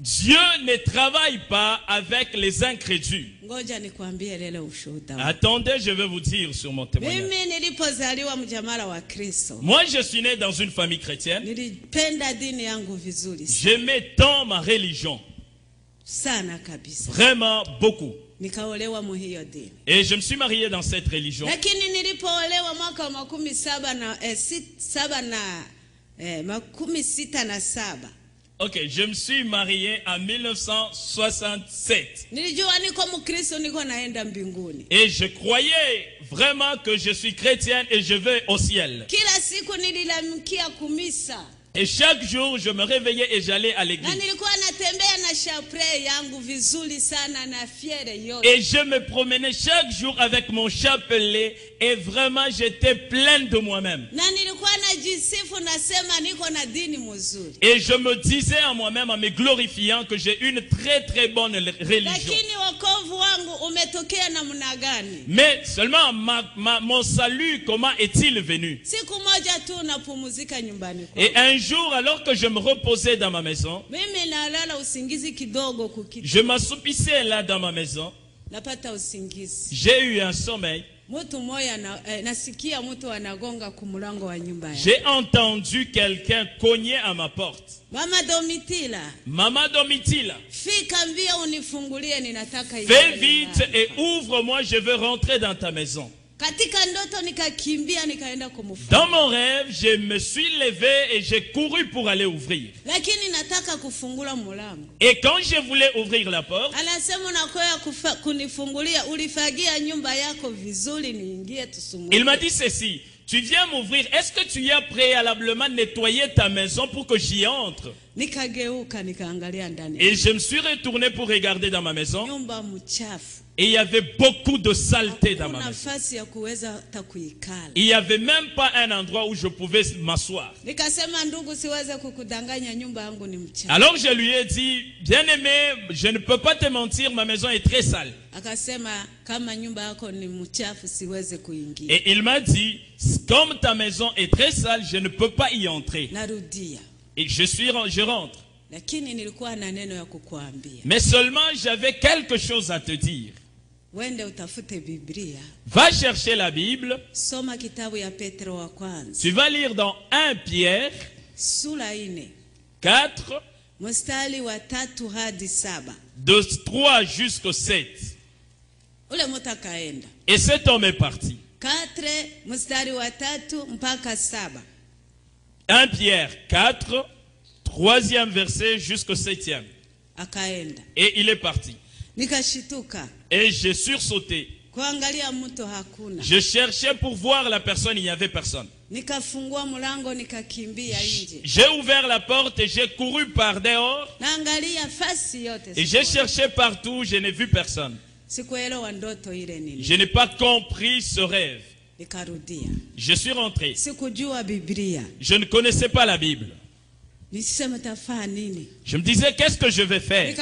Dieu ne travaille pas avec les incrédules. Attendez, je vais vous dire sur mon témoignage. Moi, je suis né dans une famille chrétienne. J'aimais tant ma religion. Vraiment beaucoup. Et je me suis marié dans cette religion. Ok, je me suis marié en 1967. Et je croyais vraiment que je suis chrétienne et je vais au ciel. Et chaque jour, je me réveillais et j'allais à l'église. Et je me promenais chaque jour avec mon chapelet et vraiment j'étais pleine de moi-même. Et je me disais à moi-même, en me glorifiant, que j'ai une très très bonne religion. Mais seulement mon salut, comment est-il venu? Et un jour, alors que je me reposais dans ma maison, je m'assoupissais là dans ma maison. J'ai eu un sommeil. J'ai entendu quelqu'un cogner à ma porte. Maman Domitila, fais vite et ouvre-moi, je veux rentrer dans ta maison. Dans mon rêve, je me suis levé et j'ai couru pour aller ouvrir. Et quand je voulais ouvrir la porte, il m'a dit ceci: tu viens m'ouvrir, est-ce que tu as préalablement nettoyé ta maison pour que j'y entre? Et je me suis retourné pour regarder dans ma maison. Et il y avait beaucoup de saleté dans ma maison. Il n'y avait même pas un endroit où je pouvais m'asseoir. Alors je lui ai dit, bien-aimé, je ne peux pas te mentir, ma maison est très sale. Et il m'a dit, comme ta maison est très sale, je ne peux pas y entrer. Et je rentre. Mais seulement j'avais quelque chose à te dire. Va chercher la Bible. Tu vas lire dans 1 Pierre 4 de 3 jusqu'au 7. Et cet homme est parti. 1 Pierre 4, 3e verset jusqu'au 7e. Et il est parti. Et j'ai sursauté. Je cherchais pour voir la personne, il n'y avait personne. J'ai ouvert la porte et j'ai couru par dehors. Et j'ai cherché partout, je n'ai vu personne. Je n'ai pas compris ce rêve. Je suis rentré. Je ne connaissais pas la Bible. Je me disais, qu'est-ce que je vais faire?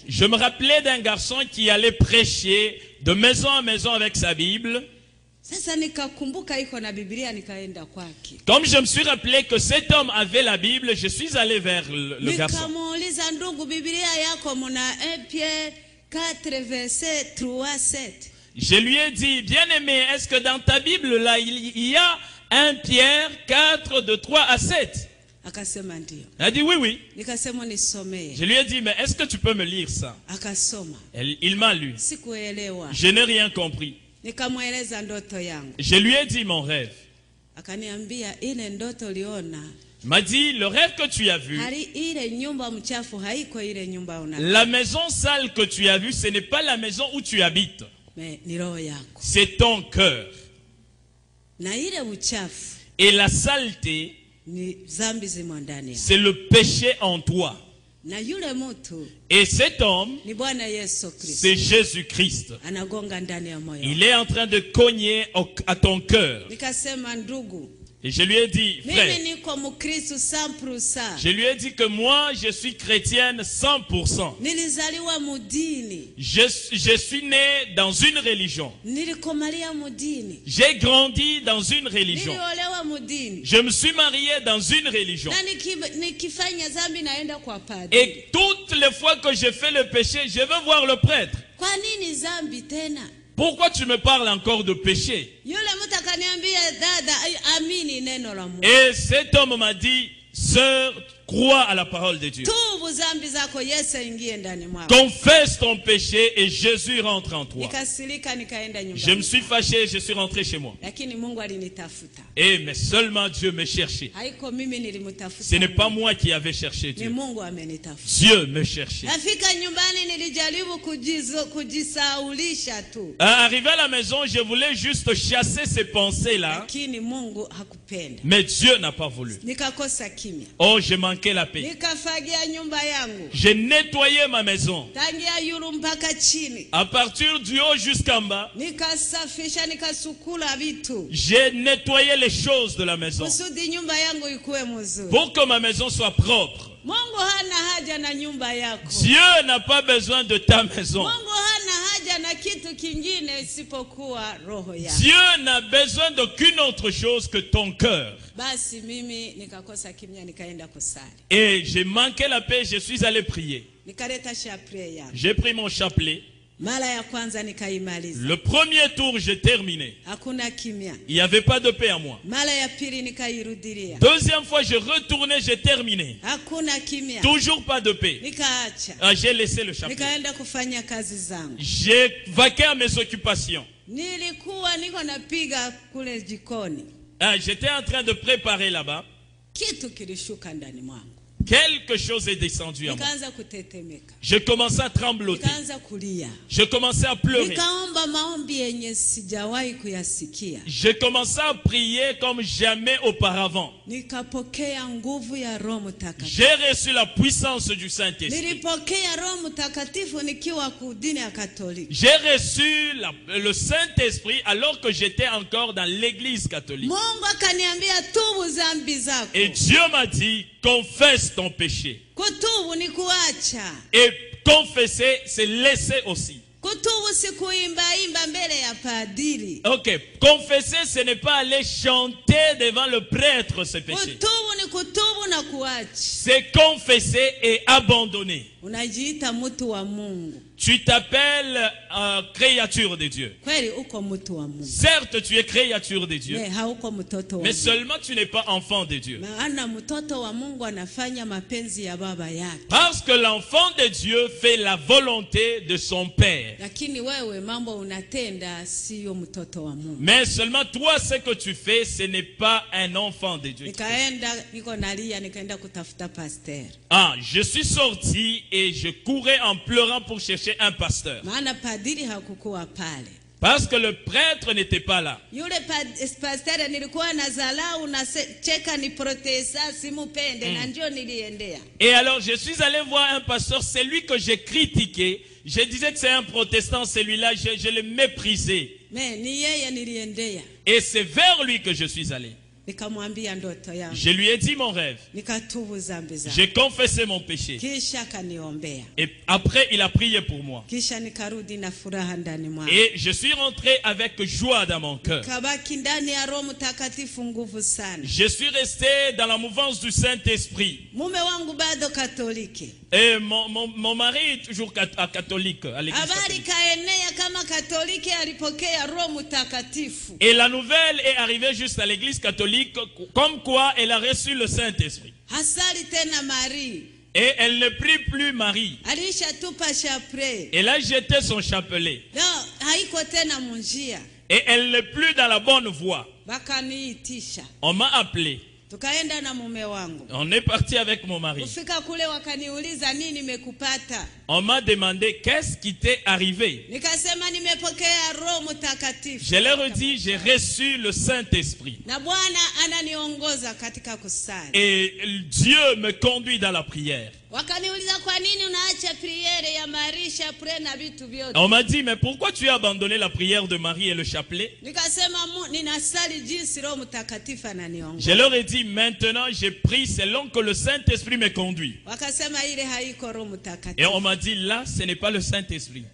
Je me rappelais d'un garçon qui allait prêcher de maison en maison avec sa Bible. Comme je me suis rappelé que cet homme avait la Bible, je suis allé vers le garçon. Je lui ai dit, bien-aimé, est-ce que dans ta Bible là, il y a 1 Pierre 4 de 3 à 7? Il a dit oui, oui. Je lui ai dit, mais est-ce que tu peux me lire ça? Il m'a lu. Je n'ai rien compris. Je lui ai dit mon rêve. Il m'a dit, le rêve que tu as vu, la maison sale que tu as vue, ce n'est pas la maison où tu habites. C'est ton cœur. Et la saleté, c'est le péché en toi. Et cet homme, c'est Jésus-Christ. Il est en train de cogner à ton cœur. Et je lui ai dit, frère, je lui ai dit que moi, je suis chrétienne 100%. Je suis né dans une religion. J'ai grandi dans une religion. Je me suis marié dans une religion. Et toutes les fois que je fais le péché, je veux voir le prêtre. Pourquoi tu me parles encore de péché? Et cet homme m'a dit, sœur, crois à la parole de Dieu. Confesse ton péché et Jésus rentre en toi. Je me suis fâché, je suis rentré chez moi. Et mais seulement Dieu me cherchait. Ce n'est pas moi qui avais cherché Dieu. Dieu me cherchait. Arrivé à la maison, je voulais juste chasser ces pensées-là. Mais Dieu n'a pas voulu. Oh, j'ai manqué la paix. J'ai nettoyé ma maison. À partir du haut jusqu'en bas, j'ai nettoyé les choses de la maison pour que ma maison soit propre. Dieu n'a pas besoin de ta maison. Dieu n'a besoin d'aucune autre chose que ton cœur. Et j'ai manqué la paix, je suis allé prier. J'ai pris mon chapelet. Le premier tour, j'ai terminé. Il n'y avait pas de paix à moi. Deuxième fois, je retournais, j'ai terminé. Toujours pas de paix. J'ai laissé le chapelet. J'ai vaqué à mes occupations. J'étais en train de préparer là-bas. Quelque chose est descendu à moi. Je commençais à trembloter. Je commençais à pleurer. Je commençais à prier comme jamais auparavant. J'ai reçu la puissance du Saint-Esprit. J'ai reçu le Saint-Esprit alors que j'étais encore dans l'église catholique. Et Dieu m'a dit, confesse ton péché. Et confesser, c'est laisser aussi. Ok, confesser, ce n'est pas aller chanter devant le prêtre ce péché. C'est confesser et abandonner. Tu t'appelles créature de Dieu. Certes, tu es créature de Dieu. Mais seulement tu n'es pas enfant de Dieu. Parce que l'enfant de Dieu fait la volonté de son Père. Mais seulement toi, ce que tu fais, ce n'est pas un enfant de Dieu. Je suis sorti et je courais en pleurant pour chercher un pasteur. Parce que le prêtre n'était pas là. Et alors je suis allé voir un pasteur, c'est lui que j'ai critiqué. Je disais que c'est un protestant, celui-là, je l'ai méprisé. Et c'est vers lui que je suis allé. Je lui ai dit mon rêve. J'ai confessé mon péché. Et après, il a prié pour moi. Et je suis rentré avec joie dans mon cœur. Je suis resté dans la mouvance du Saint-Esprit. Et mon mari est toujours catholique à l'église catholique. Et la nouvelle est arrivée juste à l'église catholique, comme quoi elle a reçu le Saint-Esprit. Et elle ne prie plus Marie. Elle a jeté son chapelet. Et elle n'est plus dans la bonne voie. On m'a appelé. On est parti avec mon mari. On m'a demandé qu'est-ce qui t'est arrivé. Je leur ai dit, j'ai reçu le Saint-Esprit. Et Dieu me conduit dans la prière. On m'a dit, mais pourquoi tu as abandonné la prière de Marie et le chapelet? Je leur ai dit, maintenant j'ai pris selon que le Saint-Esprit me conduit. Et on m'a dit, là ce n'est pas le Saint-Esprit.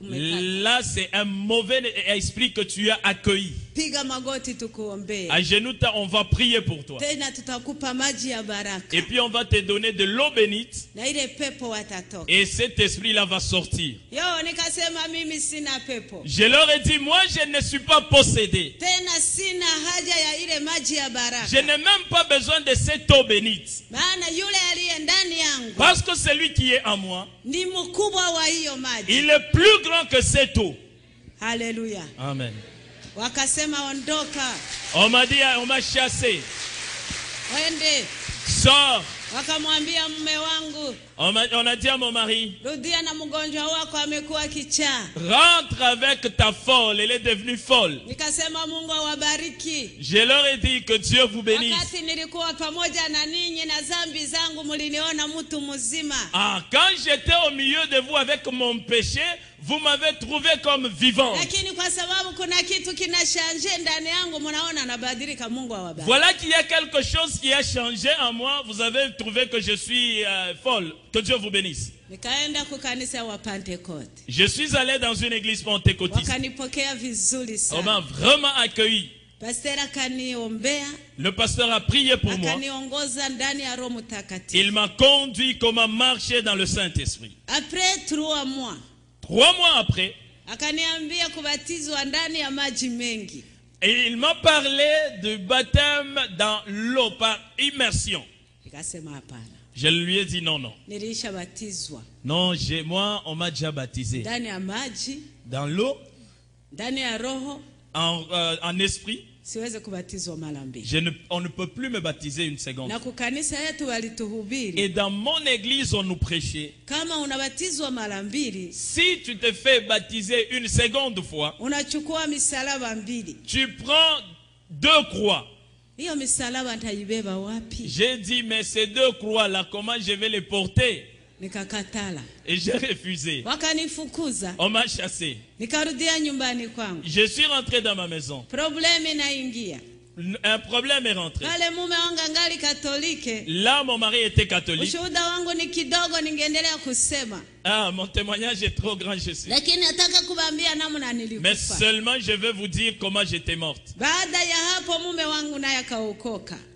Là c'est un mauvais esprit que tu as accueilli. À genoux, on va prier pour toi. Et puis on va te donner de l'eau bénite. Et cet esprit-là va sortir. Je leur ai dit, moi je ne suis pas possédé. Je n'ai même pas besoin de cette eau bénite. Parce que celui qui est en moi, il est plus grand que cette eau. Alléluia. Amen. On m'a dit, on m'a chassé. Wende. Sors. Wakamwambia mume wangu, on a dit à mon mari, rudia na mgonjwa wako amekuwa kichaa. Rentre avec ta folle, elle est devenue folle. Nikasema Mungu awabariki. Je leur ai dit que Dieu vous bénisse. Wakati nilikuwa pamoja na ninyi na dhambi zangu mliniona mtu mzima. Ah, quand j'étais au milieu de vous avec mon péché, vous m'avez trouvé comme vivant. Voilà qu'il y a quelque chose qui a changé en moi. Vous avez trouvé que je suis folle. Que Dieu vous bénisse. Je suis allé dans une église pentecôtiste. On m'a vraiment accueilli. Le pasteur a prié pour moi. Il m'a conduit comment marcher dans le Saint-Esprit. Après 3 mois. 3 mois après, et il m'a parlé du baptême dans l'eau par immersion. Je lui ai dit non. Non, moi on m'a déjà baptisé. Dans l'eau, en esprit. On ne peut plus me baptiser une seconde. Et dans mon église, on nous prêchait. Si tu te fais baptiser une seconde fois, tu prends 2 croix. J'ai dit, mais ces 2 croix-là, comment je vais les porter? Et j'ai refusé. On m'a chassé. Je suis rentré dans ma maison. Un problème est rentré. Là, mon mari était catholique. Ah, mon témoignage est trop grand, je sais. Mais seulement je veux vous dire comment j'étais morte.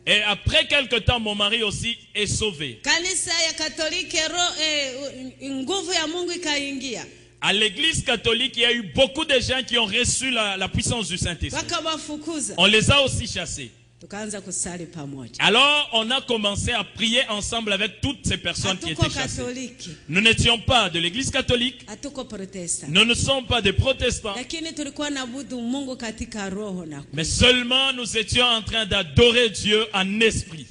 Et après quelque temps, mon mari aussi est sauvé. À l'église catholique, il y a eu beaucoup de gens qui ont reçu la puissance du Saint-Esprit. On les a aussi chassés. Alors, on a commencé à prier ensemble avec toutes ces personnes qui étaient chassées. Nous n'étions pas de l'église catholique. Nous ne sommes pas des protestants. Mais seulement nous étions en train d'adorer Dieu en esprit.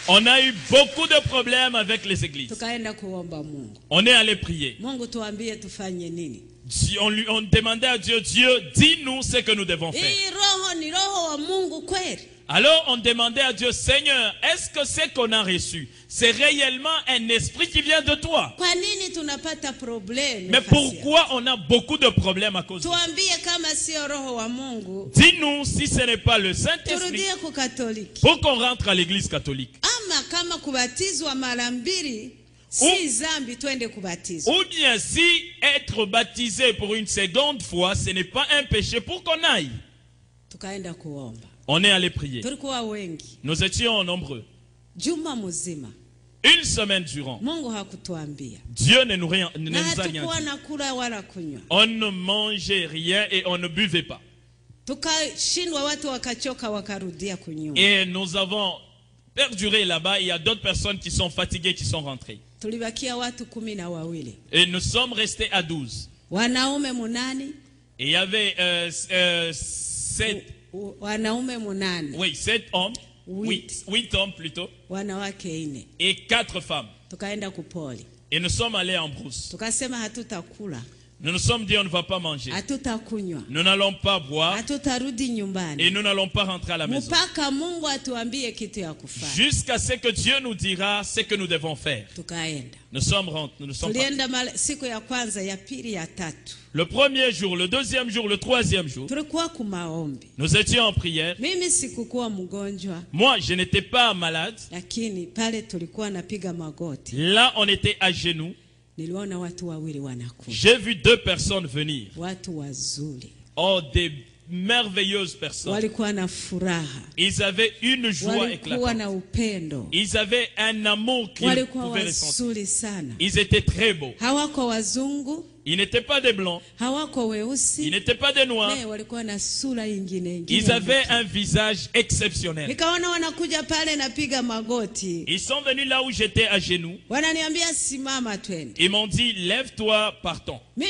On a eu beaucoup de problèmes avec les églises. On est allé prier. On demandait à Dieu, dis-nous ce que nous devons faire. Alors on demandait à Dieu, Seigneur, est-ce que ce qu'on a reçu, c'est réellement un esprit qui vient de toi? Mais pourquoi on a beaucoup de problèmes à cause de ça? Dis-nous si ce n'est pas le Saint-Esprit pour qu'on rentre à l'église catholique. Ou bien si être baptisé pour une seconde fois, ce n'est pas un péché, pour qu'on aille. On est allé prier. Nous étions nombreux. Une semaine durant. Dieu ne nous a rien dit. On ne mangeait rien et on ne buvait pas. Et nous avons perduré là-bas. Il y a d'autres personnes qui sont fatiguées qui sont rentrées. Et nous sommes restés à 12. Et il y avait 7 hommes. 8 hommes plutôt. Et 4 femmes. Et nous sommes allés en brousse. Nous nous sommes dit on ne va pas manger. Nous n'allons pas boire. Et nous n'allons pas rentrer à la maison. Jusqu'à ce que Dieu nous dira ce que nous devons faire. Nous sommes partis. Le premier jour, le deuxième jour, le troisième jour, nous étions en prière. Moi, je n'étais pas malade. Là, on était à genoux. J'ai vu 2 personnes venir. Oh, des merveilleuses personnes. Ils avaient une joie éclatante. Ils avaient un amour qui pouvait les sentir. Ils étaient très beaux. Ils n'étaient pas des blancs. Ils n'étaient pas des noirs. Ils avaient un visage exceptionnel. Ils sont venus là où j'étais à genoux. Ils m'ont dit, lève-toi, partons. Moi,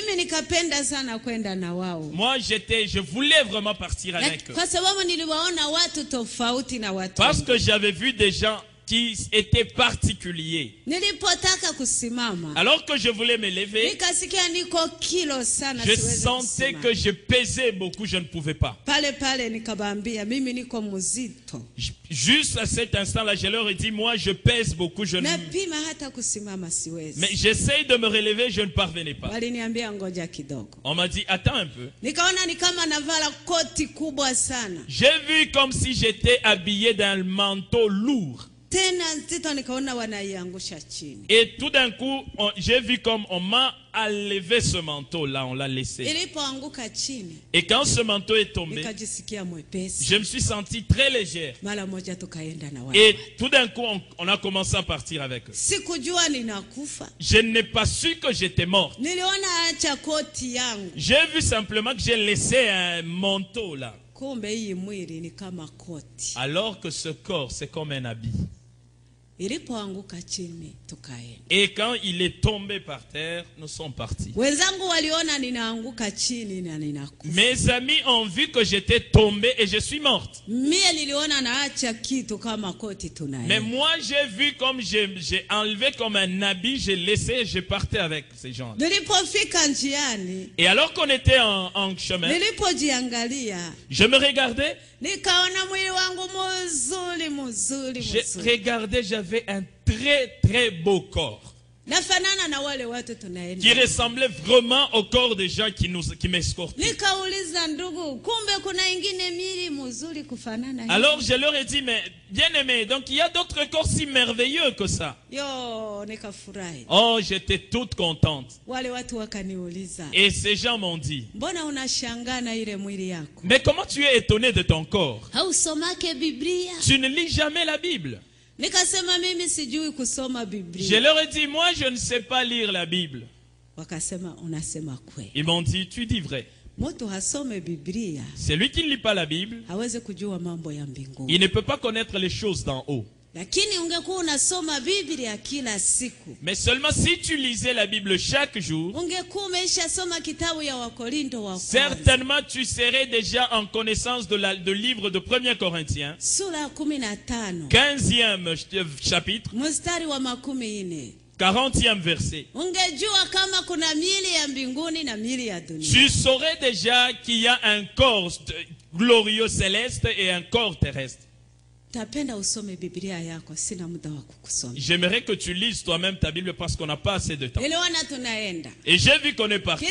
je voulais vraiment partir avec eux. Parce que j'avais vu des gens qui étaient particuliers. Alors que je voulais me lever, je sentais que je pesais beaucoup, je ne pouvais pas. Juste à cet instant-là, je leur ai dit, moi je pèse beaucoup, je ne... Mais j'essaye de me relever, je ne parvenais pas. On m'a dit, attends un peu. J'ai vu comme si j'étais habillé d'un manteau lourd. Et tout d'un coup, j'ai vu comme on m'a enlevé ce manteau-là, on l'a laissé. Et quand ce manteau est tombé, je me suis senti très légère. Et tout d'un coup, on a commencé à partir avec eux. Je n'ai pas su que j'étais morte. J'ai vu simplement que j'ai laissé un manteau là. Alors que ce corps, c'est comme un habit. Et quand il est tombé par terre, nous sommes partis. Mes amis ont vu que j'étais tombé et je suis morte. Mais moi j'ai vu comme j'ai enlevé comme un habit, j'ai laissé et je partais avec ces gens. Et alors qu'on était en chemin, je me regardais. Je regardais, j'avais un très très beau corps qui ressemblait vraiment au corps des gens qui m'escortaient. Alors je leur ai dit, mais bien aimé, donc il y a d'autres corps si merveilleux que ça. Oh, j'étais toute contente. Et ces gens m'ont dit, mais comment tu es étonné de ton corps? Tu ne lis jamais la Bible. Je leur ai dit, moi je ne sais pas lire la Bible. Ils m'ont dit, tu dis vrai. Celui qui ne lit pas la Bible, il ne peut pas connaître les choses d'en haut. Mais seulement si tu lisais la Bible chaque jour, certainement tu serais déjà en connaissance de livre de 1 Corinthiens, 15e chapitre, 40e verset. Tu saurais déjà qu'il y a un corps glorieux céleste et un corps terrestre. J'aimerais que tu lises toi-même ta Bible parce qu'on n'a pas assez de temps. Et j'ai vu qu'on est parti.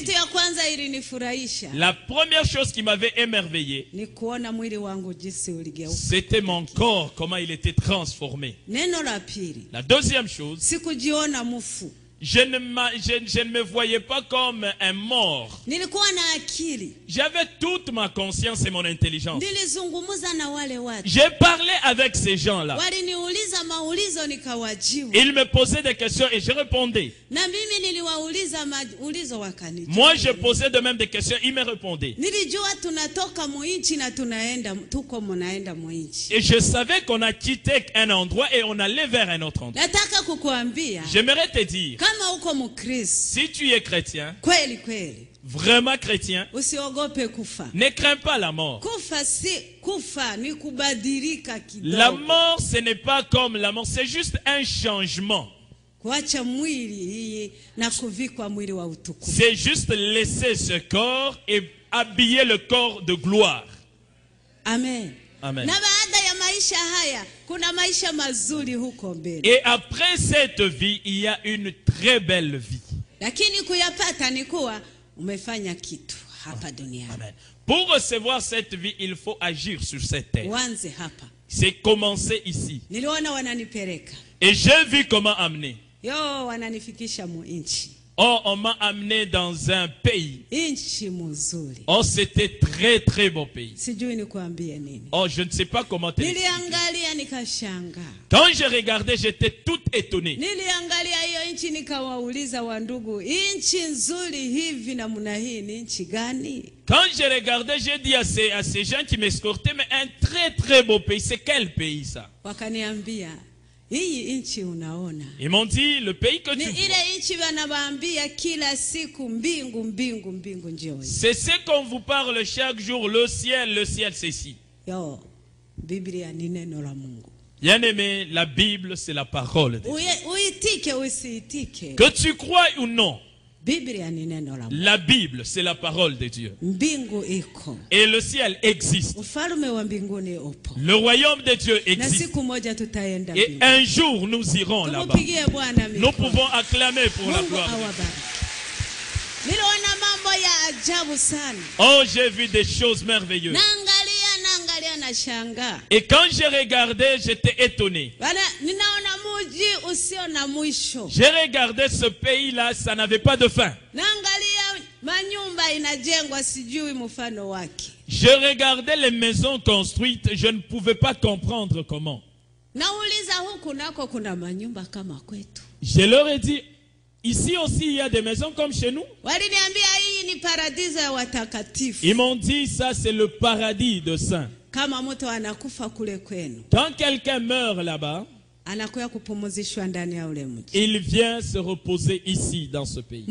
La première chose qui m'avait émerveillé, c'était mon corps, comment il était transformé. La deuxième chose, je ne me voyais pas comme un mort. J'avais toute ma conscience et mon intelligence. J'ai parlé avec ces gens-là. Ils me posaient des questions et je répondais. Moi, je posais de même des questions, ils me répondaient. Et je savais qu'on a quitté un endroit et on allait vers un autre endroit. J'aimerais te dire, si tu es chrétien, vraiment chrétien, ne crains pas la mort. La mort, ce n'est pas comme la mort, c'est juste un changement. C'est juste laisser ce corps et habiller le corps de gloire. Amen. Amen. Et après cette vie, il y a une très belle vie. Amen. Pour recevoir cette vie, il faut agir sur cette terre. C'est commencer ici. Et j'ai vu comment amener. Oh, on m'a amené dans un pays. Oh, c'était très très beau pays. Oh, je ne sais pas comment te l'expliquer. Quand j'ai regardé, j'étais toute étonnée. Quand j'ai regardé, j'ai dit à ces gens qui m'escortaient, mais un très très beau pays, c'est quel pays ça? Ils m'ont dit, le pays que tu vois, c'est ce qu'on vous parle chaque jour, le ciel c'est ici. Bien aimé, la Bible c'est la parole de Dieu. Que tu crois ou non, la Bible, c'est la parole de Dieu. Et le ciel existe. Le royaume de Dieu existe. Et un jour, nous irons là-bas. Nous pouvons acclamer pour la gloire. Oh, j'ai vu des choses merveilleuses. Et quand j'ai regardé, j'étais étonné. J'ai regardé ce pays-là, ça n'avait pas de fin. Je regardais les maisons construites, je ne pouvais pas comprendre comment. Je leur ai dit, ici aussi il y a des maisons comme chez nous. Ils m'ont dit, ça c'est le paradis de saints. Quand quelqu'un meurt là-bas, il vient se reposer ici dans ce pays.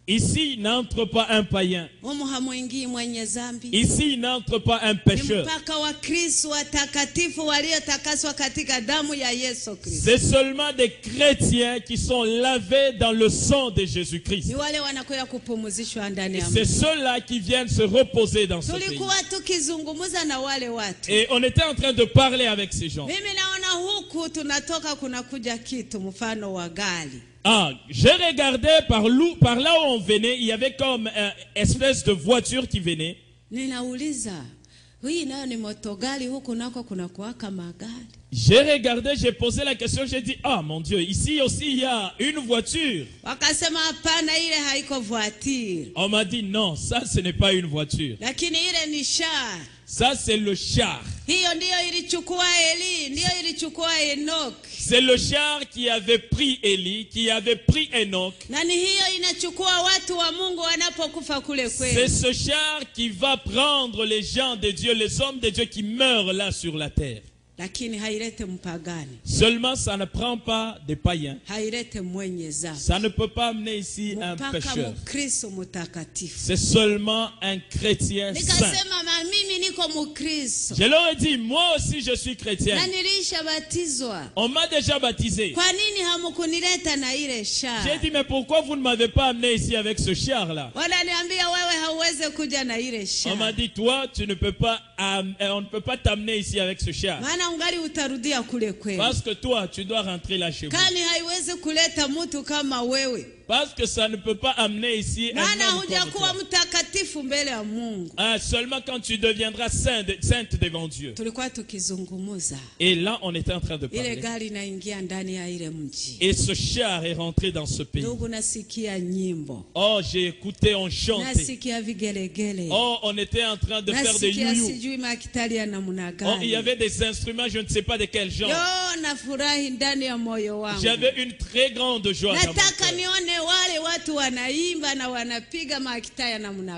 Ici n'entre pas un païen. Ici n'entre pas un pécheur. C'est seulement des chrétiens qui sont lavés dans le sang de Jésus-Christ. C'est ceux-là qui viennent se reposer dans ce pays. Et on était en train de parler avec ces gens. Ah, j'ai regardé par là où on venait, il y avait comme une espèce de voiture qui venait. J'ai regardé, j'ai posé la question, j'ai dit, ah mon Dieu, ici aussi il y a une voiture. On m'a dit, non, ça ce n'est pas une voiture. Ça c'est le char. C'est le char qui avait pris Élie, qui avait pris Enoch. C'est ce char qui va prendre les gens de Dieu, les hommes de Dieu qui meurent là sur la terre. Seulement ça ne prend pas des païens. Ça ne peut pas amener ici un pécheur. C'est seulement un chrétien saint. Je leur ai dit, moi aussi je suis chrétien. On m'a déjà baptisé. J'ai dit, mais pourquoi vous ne m'avez pas amené ici avec ce char là? On m'a dit, toi tu ne peux pas, on ne peut pas t'amener ici avec ce char. Parce que toi, tu dois rentrer là chez vous. Parce que ça ne peut pas amener ici un homme comme toi. Seulement quand tu deviendras sainte devant Dieu. Et là, on était en train de parler. Et ce char est rentré dans ce pays. Oh, j'ai écouté, on chantait. Oh, on était en train de faire des youyou. Oh, il y avait des instruments, je ne sais pas de quel genre. J'avais une très grande joie dans mon cœur.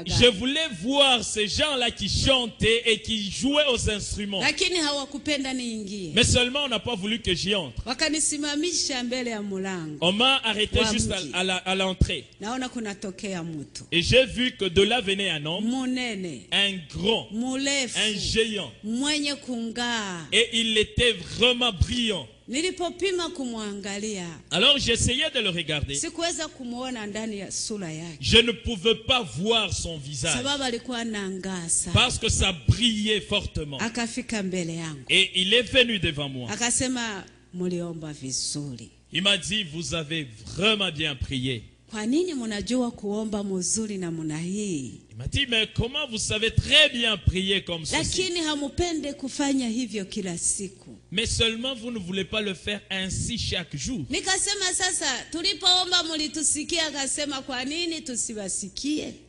Je voulais voir ces gens-là qui chantaient et qui jouaient aux instruments. Mais seulement on n'a pas voulu que j'y entre. On m'a arrêté juste à l'entrée. Et j'ai vu que de là venait un homme, un grand, un géant. Et il était vraiment brillant. Alors j'essayais de le regarder. Je ne pouvais pas voir son visage parce que ça brillait fortement. Et il est venu devant moi. Il m'a dit, vous avez vraiment bien prié. Il m'a dit, mais comment vous savez très bien prier comme ceci? Mais seulement vous ne voulez pas le faire ainsi chaque jour.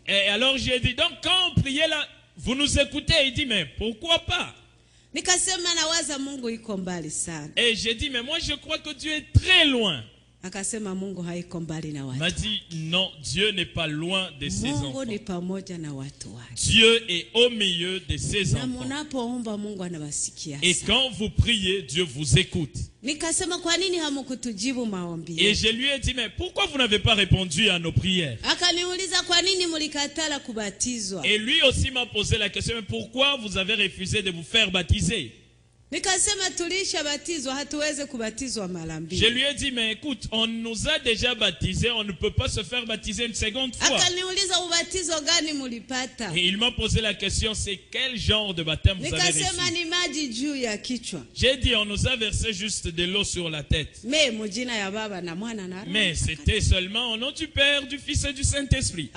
Et alors j'ai dit, donc quand on priait là, vous nous écoutez? Il dit, mais pourquoi pas? Et j'ai dit, mais moi je crois que Dieu est très loin. Il m'a dit, non, Dieu n'est pas loin de ses enfants. Dieu est au milieu de ses enfants. Et quand vous priez, Dieu vous écoute. Et je lui ai dit, mais pourquoi vous n'avez pas répondu à nos prières? Et lui aussi m'a posé la question, mais pourquoi vous avez refusé de vous faire baptiser? Je lui ai dit, mais écoute, on nous a déjà baptisés, on ne peut pas se faire baptiser une seconde fois. Et il m'a posé la question, c'est quel genre de baptême vous avez reçu? J'ai dit, on nous a versé juste de l'eau sur la tête. Mais c'était seulement au nom du Père, du Fils et du Saint-Esprit.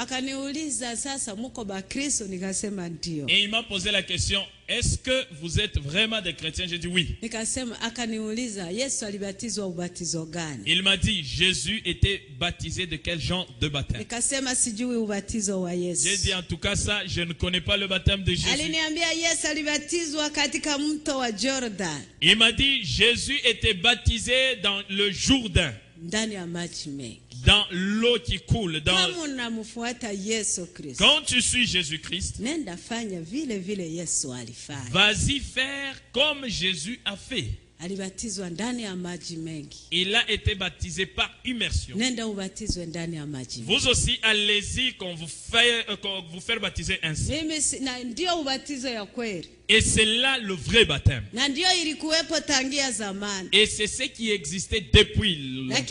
Et il m'a posé la question, est-ce que vous êtes vraiment des chrétiens? J'ai dit oui. Il m'a dit, Jésus était baptisé de quel genre de baptême? J'ai dit, en tout cas ça, je ne connais pas le baptême de Jésus. Il m'a dit, Jésus était baptisé dans le Jourdain, dans l'eau qui coule. Quand tu suis Jésus-Christ, vas-y faire comme Jésus a fait. Il a été baptisé par immersion. Vous aussi, allez-y qu'on vous fait baptiser ainsi. Et c'est là le vrai baptême. Et c'est ce qui existait depuis longtemps.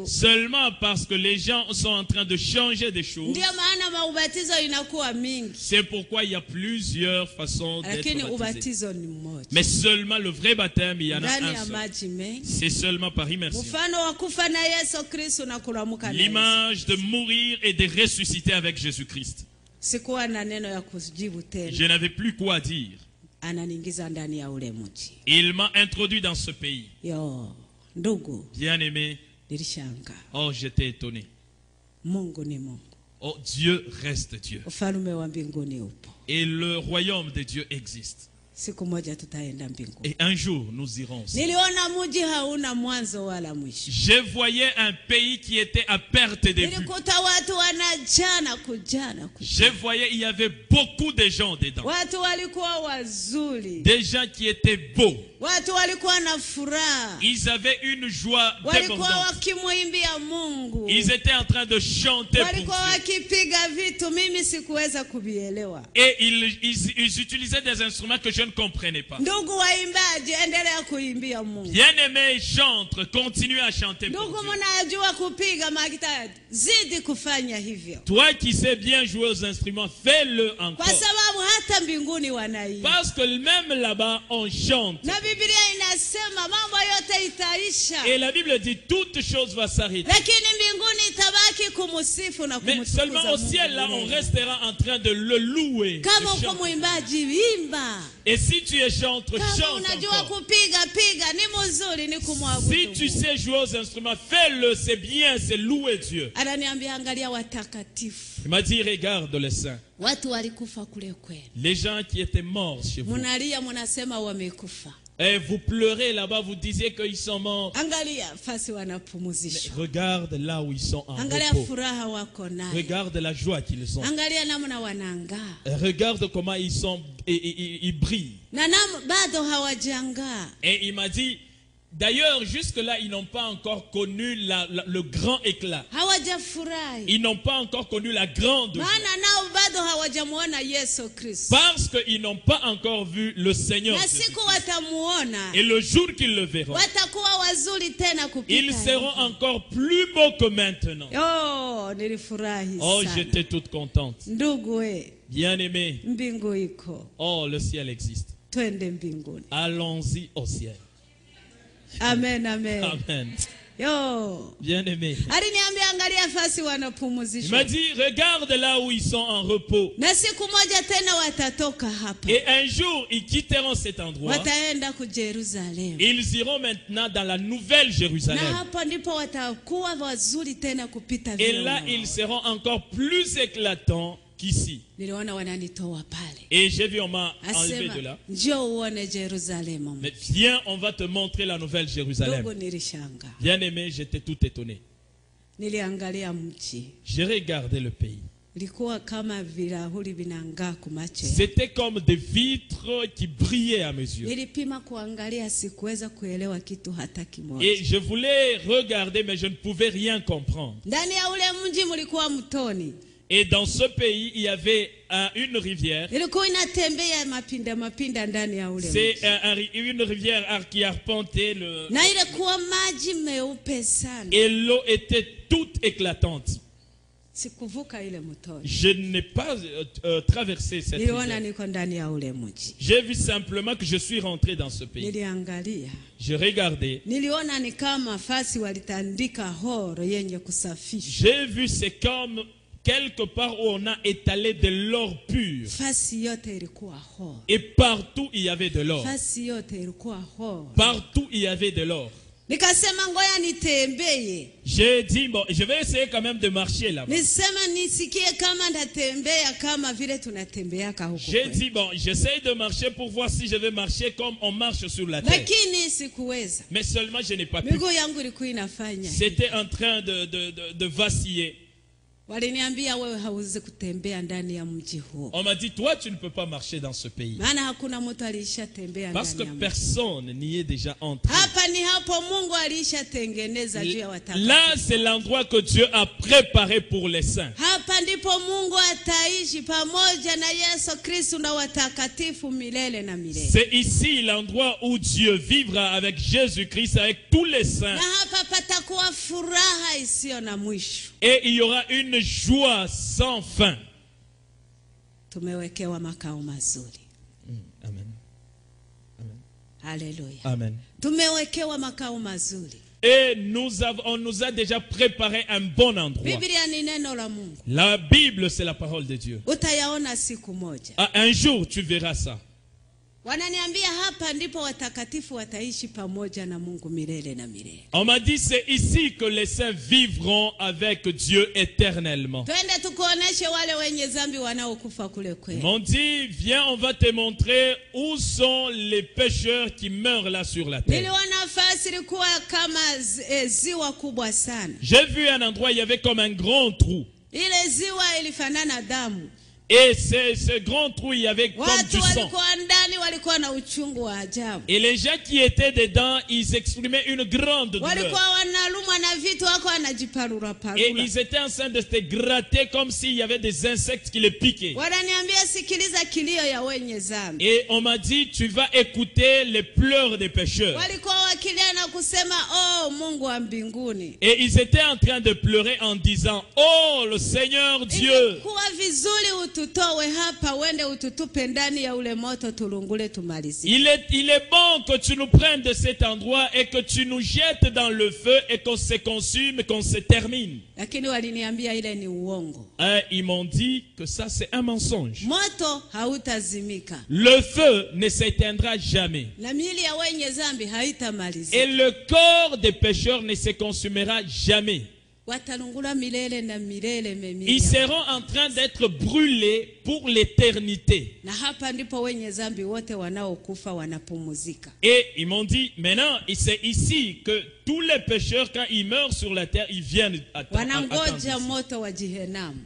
Seulement parce que les gens sont en train de changer des choses. C'est pourquoi il y a plusieurs façons d'être baptisé. Mais seulement le vrai baptême, il y en a un seul. C'est seulement par immersion. L'image de mourir et de ressusciter avec Jésus-Christ. Je n'avais plus quoi dire. Il m'a introduit dans ce pays. Bien aimé. Oh, j'étais étonné. Oh, Dieu reste Dieu. Et le royaume de Dieu existe. Et un jour, nous irons. Je voyais un pays qui était à perte de vue. Je voyais, il y avait beaucoup de gens dedans. Des gens qui étaient beaux. Ils avaient une joie débordante. Ils étaient en train de chanter pour Dieu. Et ils utilisaient des instruments que je ne comprenais pas. Bien-aimés, chante, continue à chanter pour Dieu. Toi qui sais bien jouer aux instruments, fais-le encore. Parce que même là-bas, on chante. Et la Bible dit, toute chose va s'arrêter. Mais seulement au ciel, là, on restera en train de le louer. Et si tu es chantre, chante encore. Si tu sais jouer aux instruments, fais-le, c'est bien, c'est louer Dieu. Il m'a dit, regarde les saints. Les gens qui étaient morts chez vous. Et vous pleurez là-bas, vous disiez qu'ils sont morts. Mais regarde là où ils sont en repos. Regarde la joie qu'ils ont. Regarde comment ils brillent. Et il m'a dit, D'ailleurs, jusque-là, ils n'ont pas encore connu le grand éclat. Ils n'ont pas encore connu la grande joie. Parce qu'ils n'ont pas encore vu le Seigneur Jésus. Et le jour qu'ils le verront, ils seront encore plus beaux que maintenant. Oh, j'étais toute contente. Bien-aimé. Oh, le ciel existe. Allons-y au ciel. Amen, amen. Amen. Yo. Bien-aimé. Il m'a dit, regarde là où ils sont en repos. Et un jour, ils quitteront cet endroit. Ils iront maintenant dans la nouvelle Jérusalem. Et là, ils seront encore plus éclatants qu'ici. Et j'ai vu, on m'a enlevé de là. Mais viens, on va te montrer la nouvelle Jérusalem. Bien aimé, j'étais tout étonné. J'ai regardé le pays. C'était comme des vitres qui brillaient à mes yeux. Et je voulais regarder, mais je ne pouvais rien comprendre. Et dans ce pays, il y avait une rivière. C'est une rivière qui arpentait le... Et l'eau était toute éclatante. Je n'ai pas traversé cette rivière. J'ai vu simplement que je suis rentré dans ce pays. J'ai regardé. J'ai vu, c'est comme quelque part où on a étalé de l'or pur. Et partout il y avait de l'or. Partout il y avait de l'or. J'ai dit, bon, je vais essayer quand même de marcher là-bas. J'ai dit, bon, j'essaie de marcher pour voir si je vais marcher comme on marche sur la terre. Mais seulement je n'ai pas pu. C'était en train de vaciller. On m'a dit, toi tu ne peux pas marcher dans ce pays. Parce que personne n'y est déjà entré. Là c'est l'endroit que Dieu a préparé pour les saints. C'est ici l'endroit où Dieu vivra avec Jésus-Christ, avec tous les saints. Et il y aura une joie sans fin. Amen. Alléluia. Amen. Et on nous a déjà préparé un bon endroit. La Bible, c'est la parole de Dieu. Un jour, tu verras ça. On m'a dit c'est ici que les saints vivront avec Dieu éternellement. Ils m'ont dit viens, on va te montrer où sont les pécheurs qui meurent là sur la terre. J'ai vu un endroit, il y avait comme un grand trou. Et ce grand trou, il y avait comme du sang. Et les gens qui étaient dedans, ils exprimaient une grande douleur. Et ils étaient en train de se gratter comme s'il y avait des insectes qui les piquaient. Et on m'a dit, tu vas écouter les pleurs des pécheurs. Et ils étaient en train de pleurer en disant, oh le Seigneur Dieu. Il est bon que tu nous prennes de cet endroit et que tu nous jettes dans le feu et qu'on se consume, qu'on se termine. Ils m'ont dit que ça c'est un mensonge. Le feu ne s'éteindra jamais. Et le corps des pécheurs ne se consumera jamais. Ils seront en train d'être brûlés pour l'éternité. Et ils m'ont dit, maintenant, c'est ici que tous les pécheurs, quand ils meurent sur la terre, ils viennent attendre.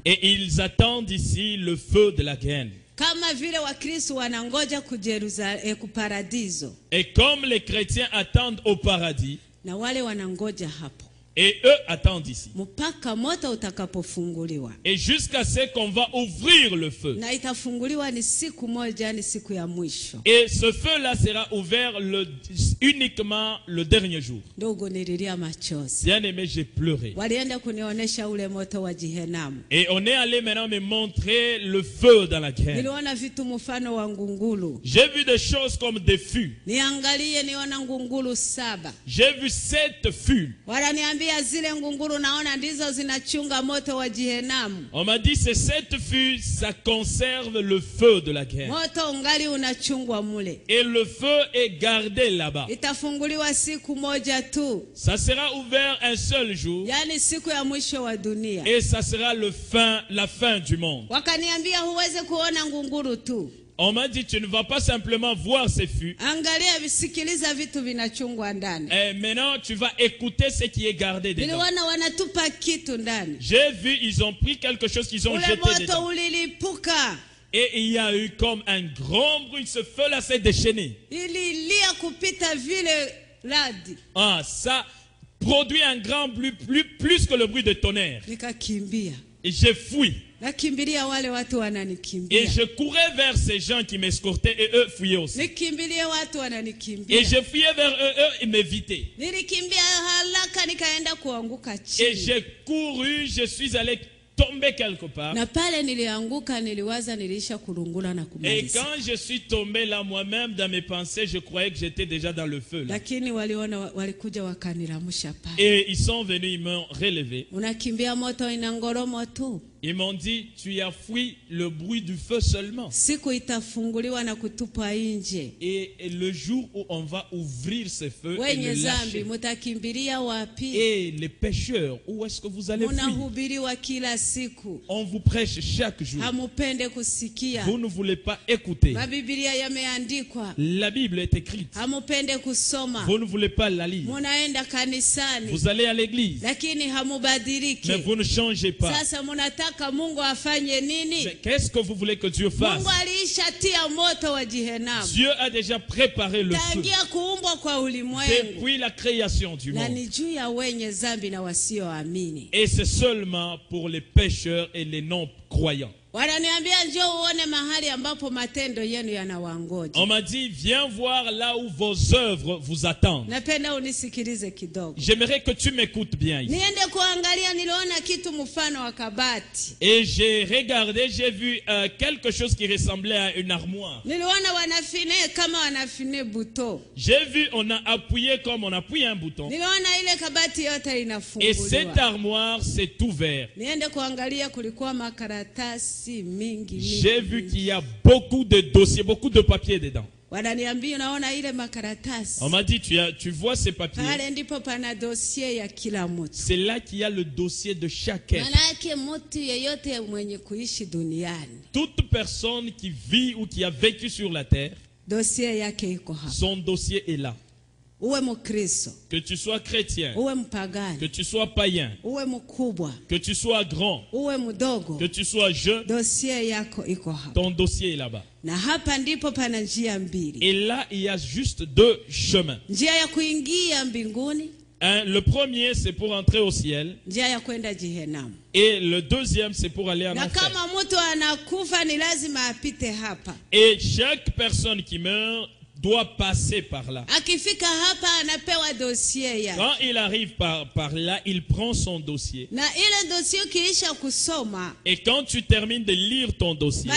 Et ils attendent ici le feu de la Guéhenne. Et comme les chrétiens attendent au paradis, et eux attendent ici. Et jusqu'à ce qu'on va ouvrir le feu. Et ce feu-là sera ouvert uniquement le dernier jour. Bien aimé, j'ai pleuré. Et on est allé maintenant me montrer le feu dans la guerre. J'ai vu des choses comme des fûts. J'ai vu 7 fûts. On m'a dit ces 7 fûts, ça conserve le feu de la guerre. Et le feu est gardé là-bas. Ça sera ouvert un seul jour. Et ça sera la fin du monde. On m'a dit, tu ne vas pas simplement voir ces fûts. Et maintenant, tu vas écouter ce qui est gardé dedans. J'ai vu, ils ont pris quelque chose qu'ils ont jeté dedans. Et il y a eu comme un grand bruit. Ce feu-là s'est déchaîné. Ça produit un grand bruit, plus que le bruit de tonnerre. Et j'ai fui. Et je courais vers ces gens qui m'escortaient et eux fuyaient aussi. Et je fuyais vers eux, ils m'évitaient. Et j'ai couru, je suis allé tomber quelque part. Et quand je suis tombé là moi-même dans mes pensées, je croyais que j'étais déjà dans le feu là. Et ils sont venus, ils m'ont relevé. Ils m'ont dit, tu as fui le bruit du feu seulement. Et le jour où on va ouvrir ce feu et le lâcher. Et les pécheurs, où est-ce que vous allez fuir? On vous prêche chaque jour. Vous ne voulez pas écouter. La Bible est écrite. Vous ne voulez pas la lire. Vous allez à l'église. Mais vous ne changez pas. Mais qu'est-ce que vous voulez que Dieu fasse? Dieu a déjà préparé le feu depuis la création du monde. Et c'est seulement pour les pécheurs et les non-croyants. On m'a dit, viens voir là où vos œuvres vous attendent. J'aimerais que tu m'écoutes bien ici. Et j'ai regardé, j'ai vu quelque chose qui ressemblait à une armoire. J'ai vu, on a appuyé comme on appuie un bouton. Et cette armoire s'est ouverte. J'ai vu qu'il y a beaucoup de dossiers, beaucoup de papiers dedans. On m'a dit, tu vois ces papiers. C'est là qu'il y a le dossier de chacun. Toute personne qui vit ou qui a vécu sur la terre, son dossier est là. Que tu sois chrétien, que tu sois païen, que tu sois grand, que tu sois jeune, ton dossier est là-bas. Et là, il y a juste 2 chemins. Le premier, c'est pour entrer au ciel. Et le deuxième, c'est pour aller en enfer. Et chaque personne qui meurt doit passer par là. Quand il arrive par là, il prend son dossier. Et quand tu termines de lire ton dossier,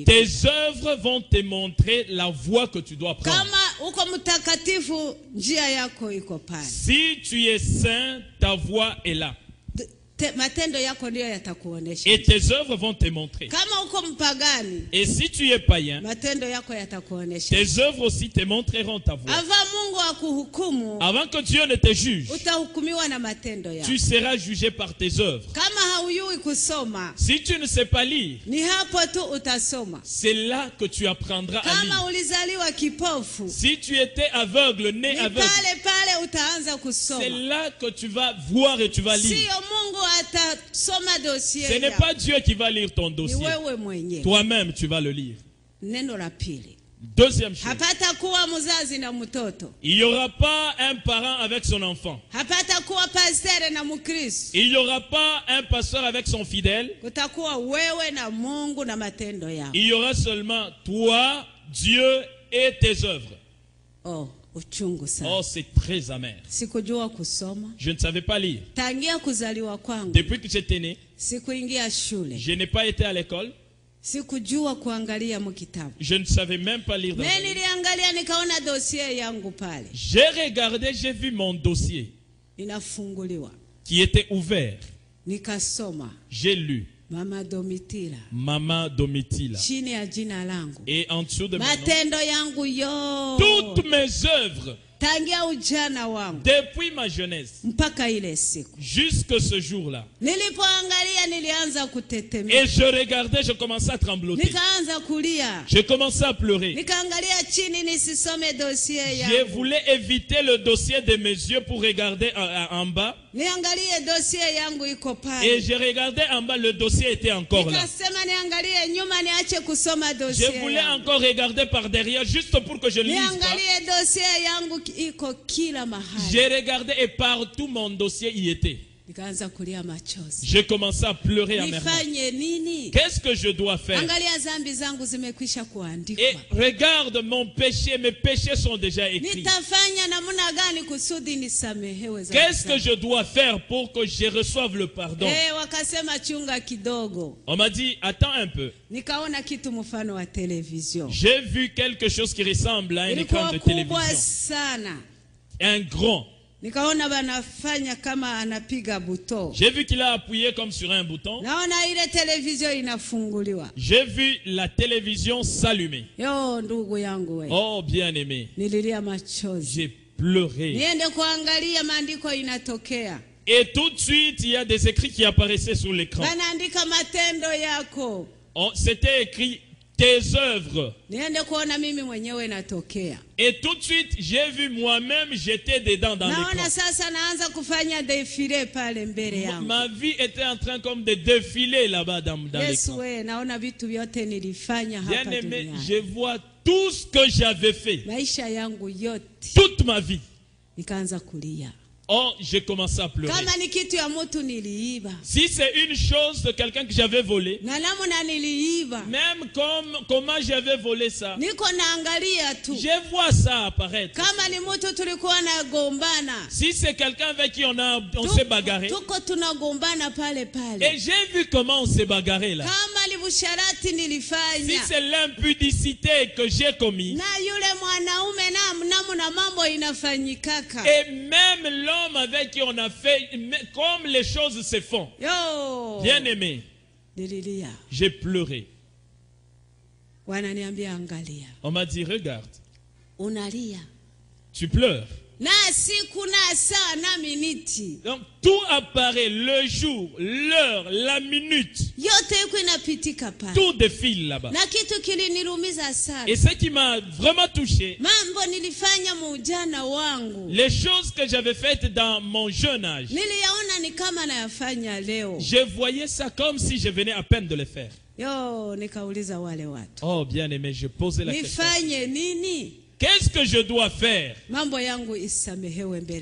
tes œuvres vont te montrer la voie que tu dois prendre. Si tu es saint, ta voie est là. Et tes œuvres vont te montrer. Et si tu es païen, tes œuvres aussi te montreront ta voie. Avant que Dieu ne te juge, tu seras jugé par tes œuvres. Si tu ne sais pas lire, c'est là que tu apprendras à lire. Si tu étais aveugle, né aveugle, c'est là que tu vas voir et tu vas lire. Ce n'est pas Dieu qui va lire ton dossier. Toi-même, tu vas le lire. Deuxième chose, il n'y aura pas un parent avec son enfant. Il n'y aura pas un pasteur avec son fidèle. Il y aura seulement toi, Dieu et tes œuvres. Oh, c'est très amer. Je ne savais pas lire. Depuis que j'étais né, je n'ai pas été à l'école. Je ne savais même pas lire dans j'ai regardé, j'ai vu mon dossier qui était ouvert. J'ai lu Maman Domitila. Et en dessous de mon nom, toutes mes œuvres depuis ma jeunesse jusqu'à ce jour-là. Et je regardais, je commençais à trembloter. Je commençais à pleurer. Je voulais éviter le dossier de mes yeux pour regarder en bas. Et je regardais en bas, le dossier était encore là. Je voulais encore regarder par derrière juste pour que je ne lise pas. J'ai regardé et partout mon dossier y était. J'ai commencé à pleurer amèrement. Qu'est-ce que je dois faire? Et regarde mon péché, mes péchés sont déjà écrits. Qu'est-ce que je dois faire pour que je reçoive le pardon? On m'a dit, attends un peu. J'ai vu quelque chose qui ressemble à un écran de télévision. Un grand. J'ai vu qu'il a appuyé comme sur un bouton. J'ai vu la télévision s'allumer. Oh bien-aimé, j'ai pleuré. Et tout de suite, il y a des écrits qui apparaissaient sur l'écran. C'était écrit tes œuvres. Et tout de suite, j'ai vu moi-même, j'étais dedans dans l'écran. Ma vie était en train comme de défiler là-bas dans l'écran. Bien-aimé, je vois tout ce que j'avais fait. Toute ma vie. Oh, j'ai commencé à pleurer. Si c'est une chose de quelqu'un que j'avais volé, même comment j'avais volé ça, je vois ça apparaître. Si c'est quelqu'un avec qui on s'est bagarré, et j'ai vu comment on s'est bagarré là. Si c'est l'impudicité que j'ai commis, et même l'homme avec qui on a fait, comme les choses se font. Bien aimé, j'ai pleuré. On m'a dit, regarde, tu pleures. Donc tout apparaît, le jour, l'heure, la minute. Tout défile là-bas. Et ce qui m'a vraiment touché, les choses que j'avais faites dans mon jeune âge, je voyais ça comme si je venais à peine de le faire. Oh bien aimé, je posais la question. Qu'est-ce que je dois faire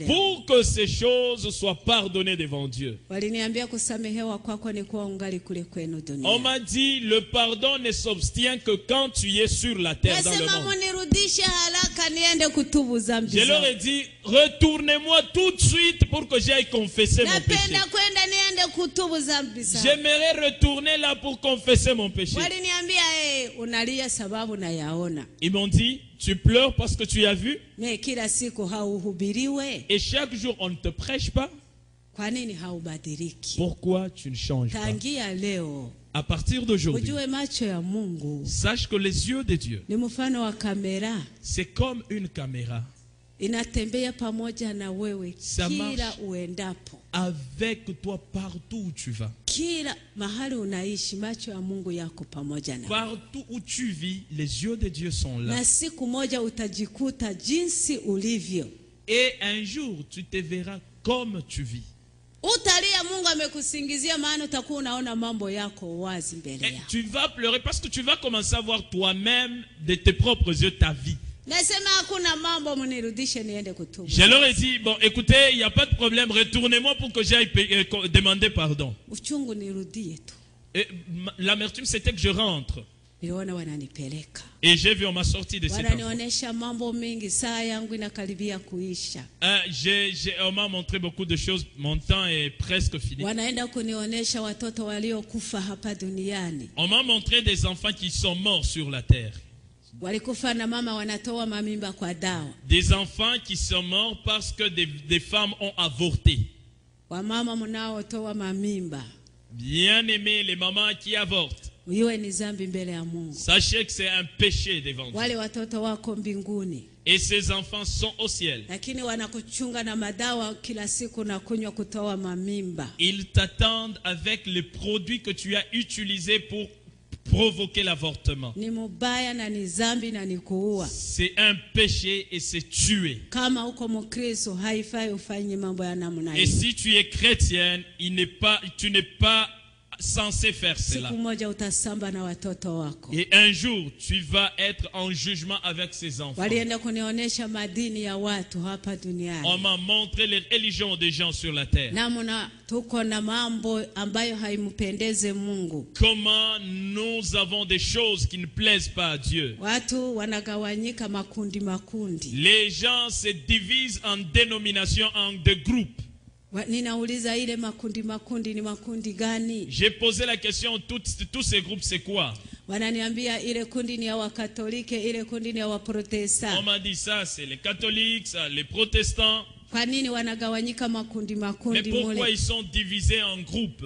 pour que ces choses soient pardonnées devant Dieu? On m'a dit, le pardon ne s'obtient que quand tu es sur la terre dans le monde. Je leur ai dit, retournez-moi tout de suite pour que j'aille confesser mon péché. J'aimerais retourner là pour confesser mon péché. Ils m'ont dit, tu pleures parce que tu as vu? Et chaque jour, on ne te prêche pas? Pourquoi tu ne changes pas? À partir d'aujourd'hui, sache que les yeux de Dieu, c'est comme une caméra. Ça marche avec toi partout où tu vas. Partout où tu vis, les yeux de Dieu sont là. Et un jour, tu te verras comme tu vis. Et tu vas pleurer parce que tu vas commencer à voir toi-même de tes propres yeux ta vie. Je leur ai dit, bon, écoutez, il n'y a pas de problème, retournez-moi pour que j'aille demander pardon. Et l'amertume, c'était que je rentre. Et j'ai vu, on m'a sorti de cette enfant. On m'a montré beaucoup de choses. Mon temps est presque fini. On m'a montré des enfants qui sont morts sur la terre. Des enfants qui sont morts parce que des femmes ont avorté. Bien aimé, les mamans qui avortent. Sachez que c'est un péché devant Dieu. Et ces enfants sont au ciel. Ils t'attendent avec les produits que tu as utilisés pour provoquer l'avortement. C'est un péché et c'est tuer. Et si tu es chrétienne, tu n'es pas censé faire cela. Et un jour, tu vas être en jugement avec ces enfants. On m'a montré les religions des gens sur la terre. Comment nous avons des choses qui ne plaisent pas à Dieu. Les gens se divisent en dénominations, en deux groupes. J'ai posé la question, tous ces groupes c'est quoi? On m'a dit ça c'est les catholiques, ça les protestants. Mais pourquoi ils sont divisés en groupes?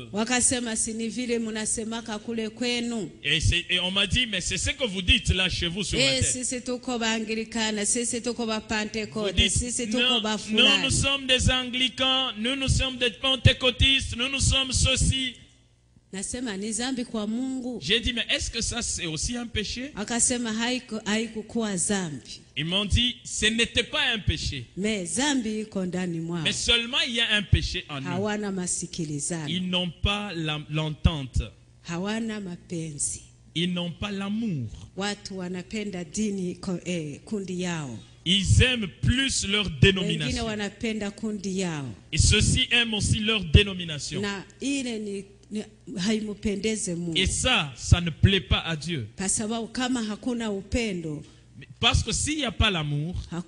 Et on m'a dit, mais c'est ce que vous dites là chez vous sur la terre. Vous dites, nous sommes des anglicans, nous sommes des pentecôtistes, nous sommes ceci. J'ai dit, mais est-ce que ça c'est aussi un péché? Ils m'ont dit, ce n'était pas un péché. Mais seulement il y a un péché en eux. Ils n'ont pas l'entente. Ils n'ont pas l'amour. Ils aiment plus leur dénomination. Et ceux-ci aiment aussi leur dénomination. Et ça ne plaît pas à Dieu. Parce que s'il n'y a pas l'amour, il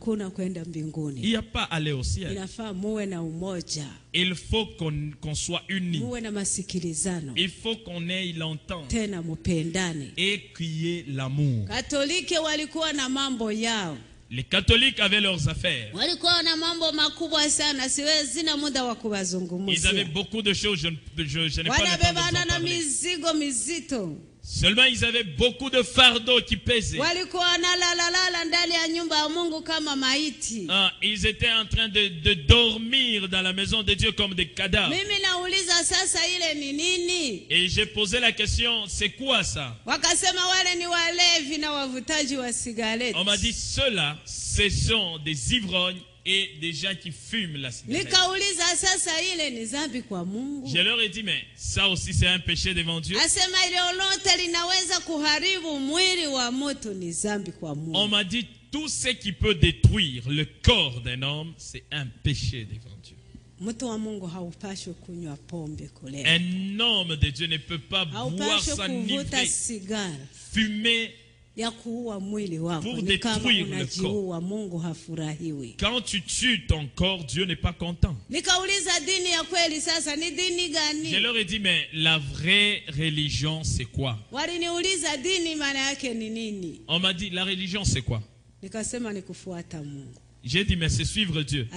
n'y a pas aller au ciel. Il faut qu'on soit unis. Il faut qu'on ait l'entente. Et qu'il y ait l'amour. Les catholiques avaient leurs affaires. Ils avaient beaucoup de choses, je n'ai pas le temps de vous en parler. Seulement ils avaient beaucoup de fardeaux qui pesaient. Ils étaient en train de dormir dans la maison de Dieu comme des cadavres. Et j'ai posé la question, c'est quoi ça? On m'a dit, ceux-là, ce sont des ivrognes et des gens qui fument la cigarette. Je leur ai dit, mais ça aussi c'est un péché devant Dieu. On m'a dit, tout ce qui peut détruire le corps d'un homme, c'est un péché devant Dieu. Un homme de Dieu ne peut pas boire, s'enivrer, fumer, pour détruire le corps. Quand tu tues ton corps, Dieu n'est pas content. Je leur ai dit, mais la vraie religion c'est quoi? On m'a dit, la religion c'est quoi? J'ai dit, mais c'est suivre Dieu.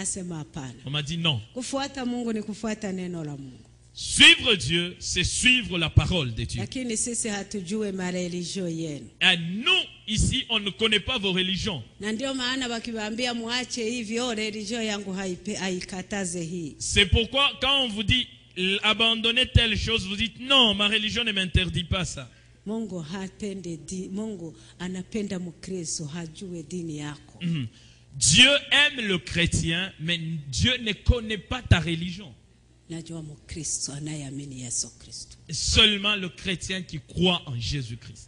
On m'a dit non. Suivre Dieu, c'est suivre la parole de Dieu. Et nous, ici, on ne connaît pas vos religions. C'est pourquoi, quand on vous dit abandonnez telle chose, vous dites non, ma religion ne m'interdit pas ça. Dieu aime le chrétien, mais Dieu ne connaît pas ta religion. Seulement le chrétien qui croit en Jésus-Christ.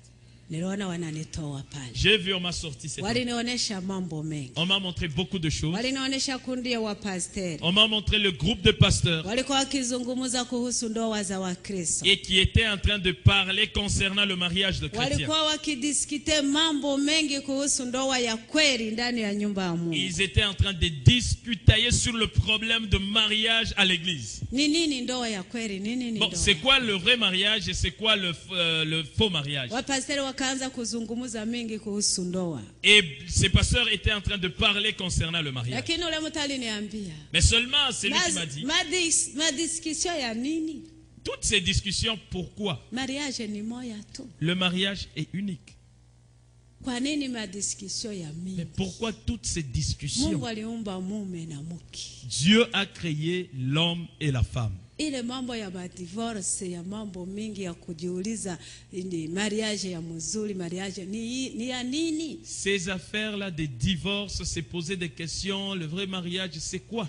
J'ai vu, on m'a sorti cette on m'a montré beaucoup de choses. On m'a montré le groupe de pasteurs et qui étaient en train de parler concernant le mariage de chrétiens. Ils étaient en train de discuter sur le problème de mariage à l'église. Bon, c'est quoi le vrai mariage et c'est quoi le faux mariage? Et ces pasteurs étaient en train de parler concernant le mariage. Mais seulement c'est lui qui m'a dit. Toutes ces discussions, pourquoi? Le mariage est unique. Mais pourquoi toutes ces discussions? Dieu a créé l'homme et la femme. Ile mambo ya divorce ya mambo mingi ya kujiuliza ni mariage ya mzuri mariage ni ya nini? Ces affaires là de divorce, se poser des questions, le vrai mariage c'est quoi?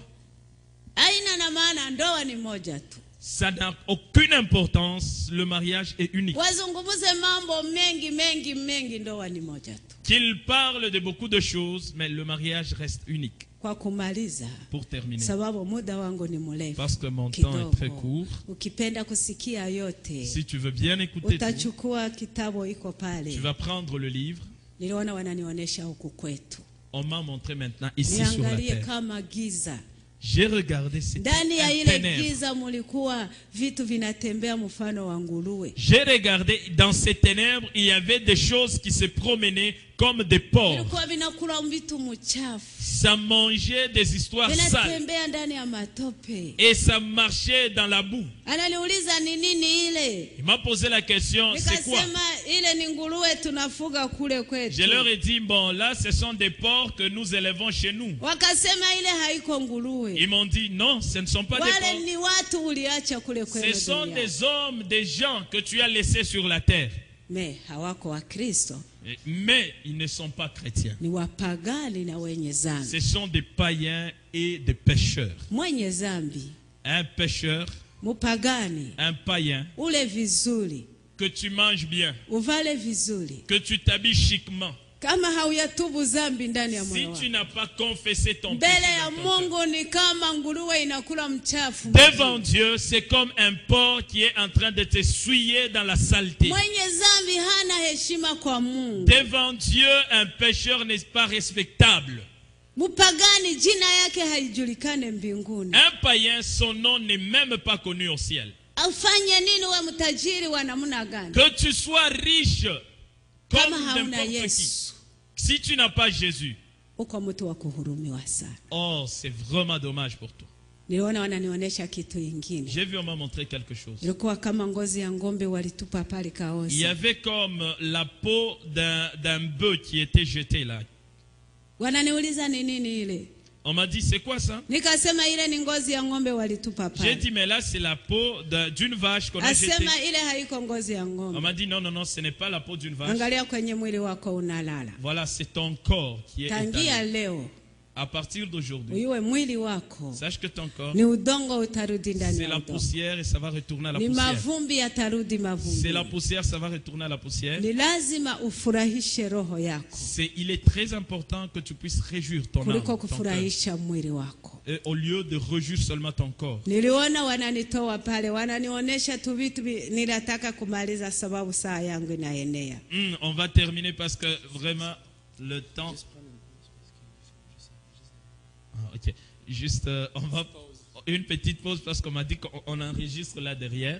Haina na maana, ndoa ni moja tu. Ça n'a aucune importance, le mariage est unique. Wazungumuze mambo mengi ndoa ni moja tu. Qu'il parle de beaucoup de choses, mais le mariage reste unique. Pour terminer, parce que mon temps est très court, si tu veux bien écouter tout, tu vas prendre le livre. On m'a montré maintenant ici sur la terre. J'ai regardé ces ténèbres. J'ai regardé dans ces ténèbres, il y avait des choses qui se promenaient comme des porcs. Ça mangeait des histoires sales. Et ça marchait dans la boue. Il m'a posé la question, c'est quoi? Je leur ai dit, bon là ce sont des porcs que nous élevons chez nous. Ils m'ont dit, non, ce ne sont pas des porcs. Ce sont des hommes, des gens que tu as laissés sur la terre. Mais ils ne sont pas chrétiens. Ce sont des païens et des pécheurs. Un pécheur, un païen, que tu manges bien, que tu t'habilles chiquement. Si tu n'as pas confessé ton péché devant Dieu, c'est comme un porc qui est en train de te souiller dans la saleté. Devant Dieu, un pécheur n'est pas respectable. Un païen, son nom n'est même pas connu au ciel. Que tu sois riche comme n'importe qui, si tu n'as pas Jésus, oh, c'est vraiment dommage pour toi. J'ai vu, on m'a montré quelque chose. Il y avait comme la peau d'un bœuf qui était jeté là. On m'a dit, c'est quoi ça? J'ai dit, mais là, c'est la peau d'une vache qu'on a jetée. On m'a dit, non, ce n'est pas la peau d'une vache. Voilà, c'est ton corps qui est étalé. À partir d'aujourd'hui, sache que ton corps, c'est la poussière et ça va retourner à la poussière. C'est la poussière, ça va retourner à la poussière. Il est très important que tu puisses réjouir ton âme, ton cœur. Et au lieu de réjouir seulement ton corps. On va terminer parce que vraiment le temps... Ok, juste on va une petite pause parce qu'on m'a dit qu'on enregistre là derrière.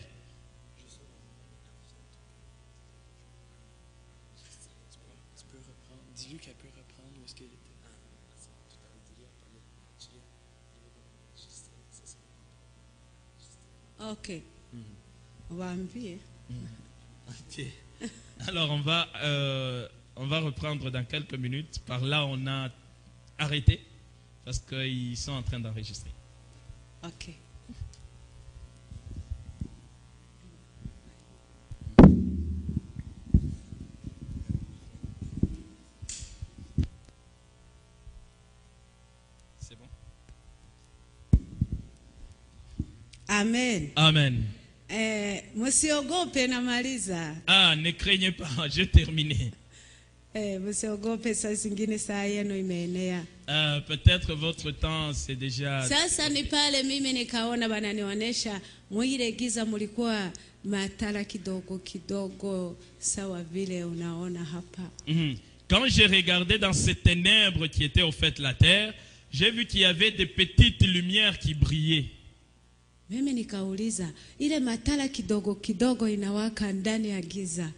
Dis-lui qu'elle peut reprendre où est-ce qu'elle était. Ok. On va envier. Ok. Alors on va reprendre dans quelques minutes. Par là on a arrêté. Parce qu'ils sont en train d'enregistrer. Ok. Amen. Amen. Msiogope namaliza. Ah, ne craignez pas, j'ai terminé. Msiogope, saa zingine saa yenu imeenea. Peut-être votre temps c'est déjà. Sasa ni pale mimi nikaona bananionyesha mwile giza mulikuwa matala kidogo kidogo sawa vile unaona hapa. Quand j'ai regardé dans ces ténèbres qui étaient au fait la terre, j'ai vu qu'il y avait des petites lumières qui brillaient. Mimi nikauliza ile matala kidogo kidogo inawaka ndani ya giza.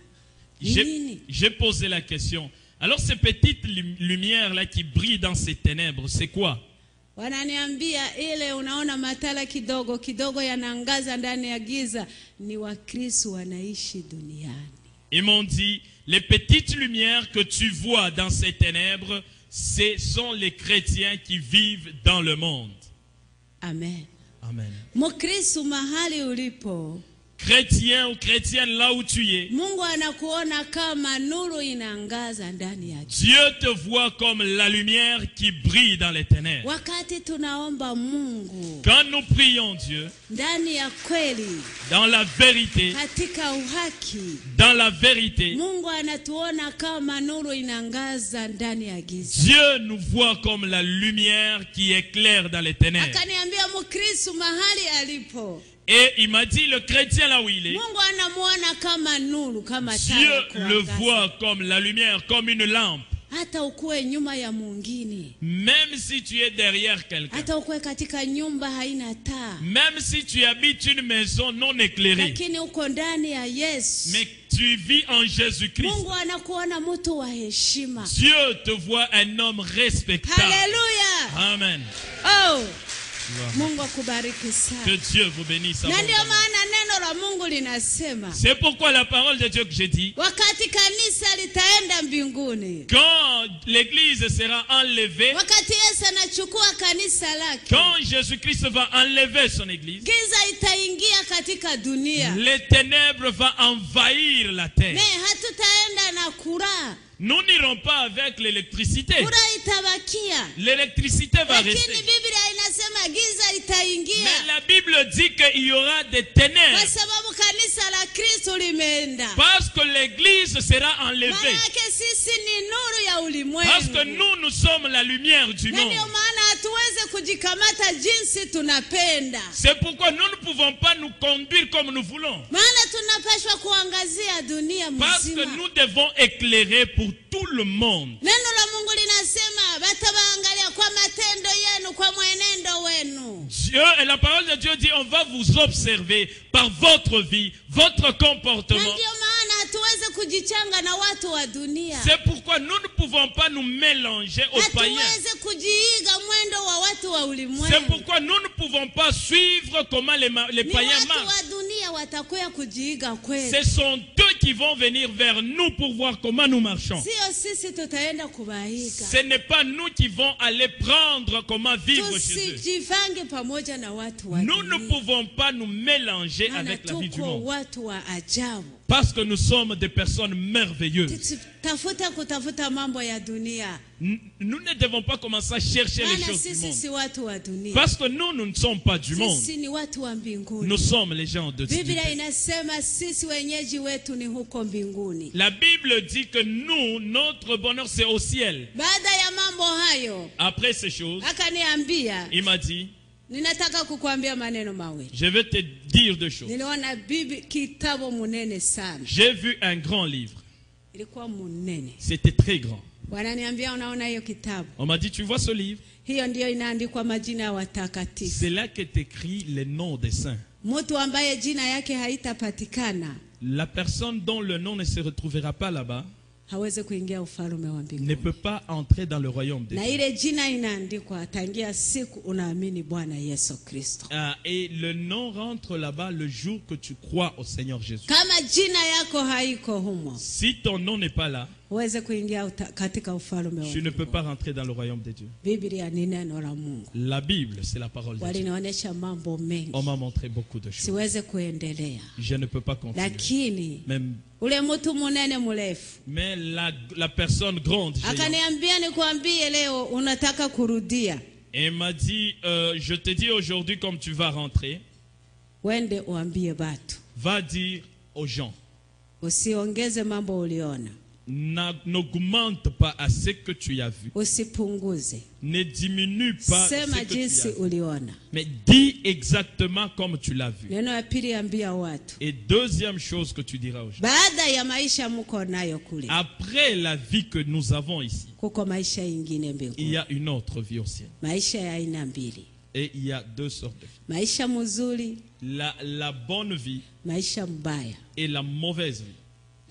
J'ai posé la question. Alors ces petites lumières là qui brillent dans ces ténèbres, c'est quoi? Wananiambia ile unaona matala kidogo kidogo yanaangaza ndani ya giza ni Wakristo wanaishi duniani. Ils m'ont dit, les petites lumières que tu vois dans ces ténèbres, ce sont les chrétiens qui vivent dans le monde. Amen. Amen. Mkristo mahali ulipo, chrétien ou chrétienne là où tu es, Mungu anakuona kama nuru inaangaza ndani ya giza. Dieu te voit comme la lumière qui brille dans les ténèbres. Wakati tunaomba Mungu, quand nous prions Dieu, ndani ya kweli, dans la vérité, katika uhaki, dans la vérité, Mungu anatuona kama nuru inaangaza ndani ya giza. Dieu nous voit comme la lumière qui éclaire dans les ténèbres. Akaniambia Mkristo mahali alipo, et il m'a dit, le chrétien là où il est, Mungu anamuona kama nuru, kama Dieu le voit comme la lumière, comme une lampe. Hata ukue nyuma ya mwingine, même si tu es derrière quelqu'un, hata ukue katika nyumba haina taa, même si tu habites une maison non éclairée, lakini uko ndani ya Yesu, mais tu vis en Jésus-Christ, Mungu anakuona mtu wa heshima. Dieu te voit un homme respectable. Hallelujah. Amen. Oh, Mungu akubariki sana. Que Dieu vous bénisse. Na ndio maana neno la Mungu linasema, c'est pourquoi la parole de Dieu que j'ai dit, wakati kanisa litaenda mbinguni, quand l'église sera enlevée, wakati Yesu anachukua kanisa lake, quand Jésus-Christ va enlever son église, giza itaingia katika dunia, les ténèbres vont envahir la terre. Mais hatutaenda na kura. Nous n'irons pas avec l'électricité. L'électricité va rester. Mais la Bible dit qu'il y aura des ténèbres. Parce que l'église sera enlevée. Parce que nous sommes la lumière du monde. C'est pourquoi nous ne pouvons pas nous conduire comme nous voulons. Parce que nous devons éclairer pour tout le monde. Dieu, et la parole de Dieu dit, on va vous observer par votre vie, votre comportement. C'est pourquoi nous ne pouvons pas nous mélanger aux païens. C'est pourquoi nous ne pouvons pas suivre comment les païens marchent. Ce sont eux qui vont venir vers nous pour voir comment nous marchons. Ce n'est pas nous qui vont aller prendre comment vivre chez eux. Nous ne pouvons pas nous mélanger avec la vie du monde. Parce que nous sommes des personnes merveilleuses. Nous ne devons pas commencer à chercher les choses du monde. Parce que nous ne sommes pas du monde. Nous sommes les gens de Dieu. La Bible dit que nous, notre bonheur c'est au ciel. Après ces choses, il m'a dit, je vais te dire deux choses. J'ai vu un grand livre. C'était très grand. On m'a dit, tu vois ce livre? C'est là qu'est écrit les noms des saints. La personne dont le nom ne se retrouvera pas là-bas ne peut pas entrer dans le royaume de Dieu. Et le nom rentre là-bas le jour que tu crois au Seigneur Jésus. Si ton nom n'est pas là, tu ne peux pas rentrer dans le royaume de Dieu. La Bible, c'est la parole de Dieu. On m'a montré beaucoup de choses. Je ne peux pas continuer. Mais la personne grande, et m'a dit, je te dis aujourd'hui comme tu vas rentrer. Wende uambie batu. Va dire aux gens. Usiongeze mambo uliona. N'augmente pas à ce que tu as vu. Usipunguze. Ne diminue pas Sema ce que tu as vu. Uliona. Mais dis exactement comme tu l'as vu. Neno ya pili ambia watu. Et deuxième chose que tu diras aux gens. Baada ya maisha muko nayo kule. Après la vie que nous avons ici, kuko maisha ingine mbinguni. Il y a une autre vie au ciel. Maisha ya aina mbili. Et il y a deux sortes de vie. Maisha mzuri. La bonne vie. Maisha mbaya. Et la mauvaise vie.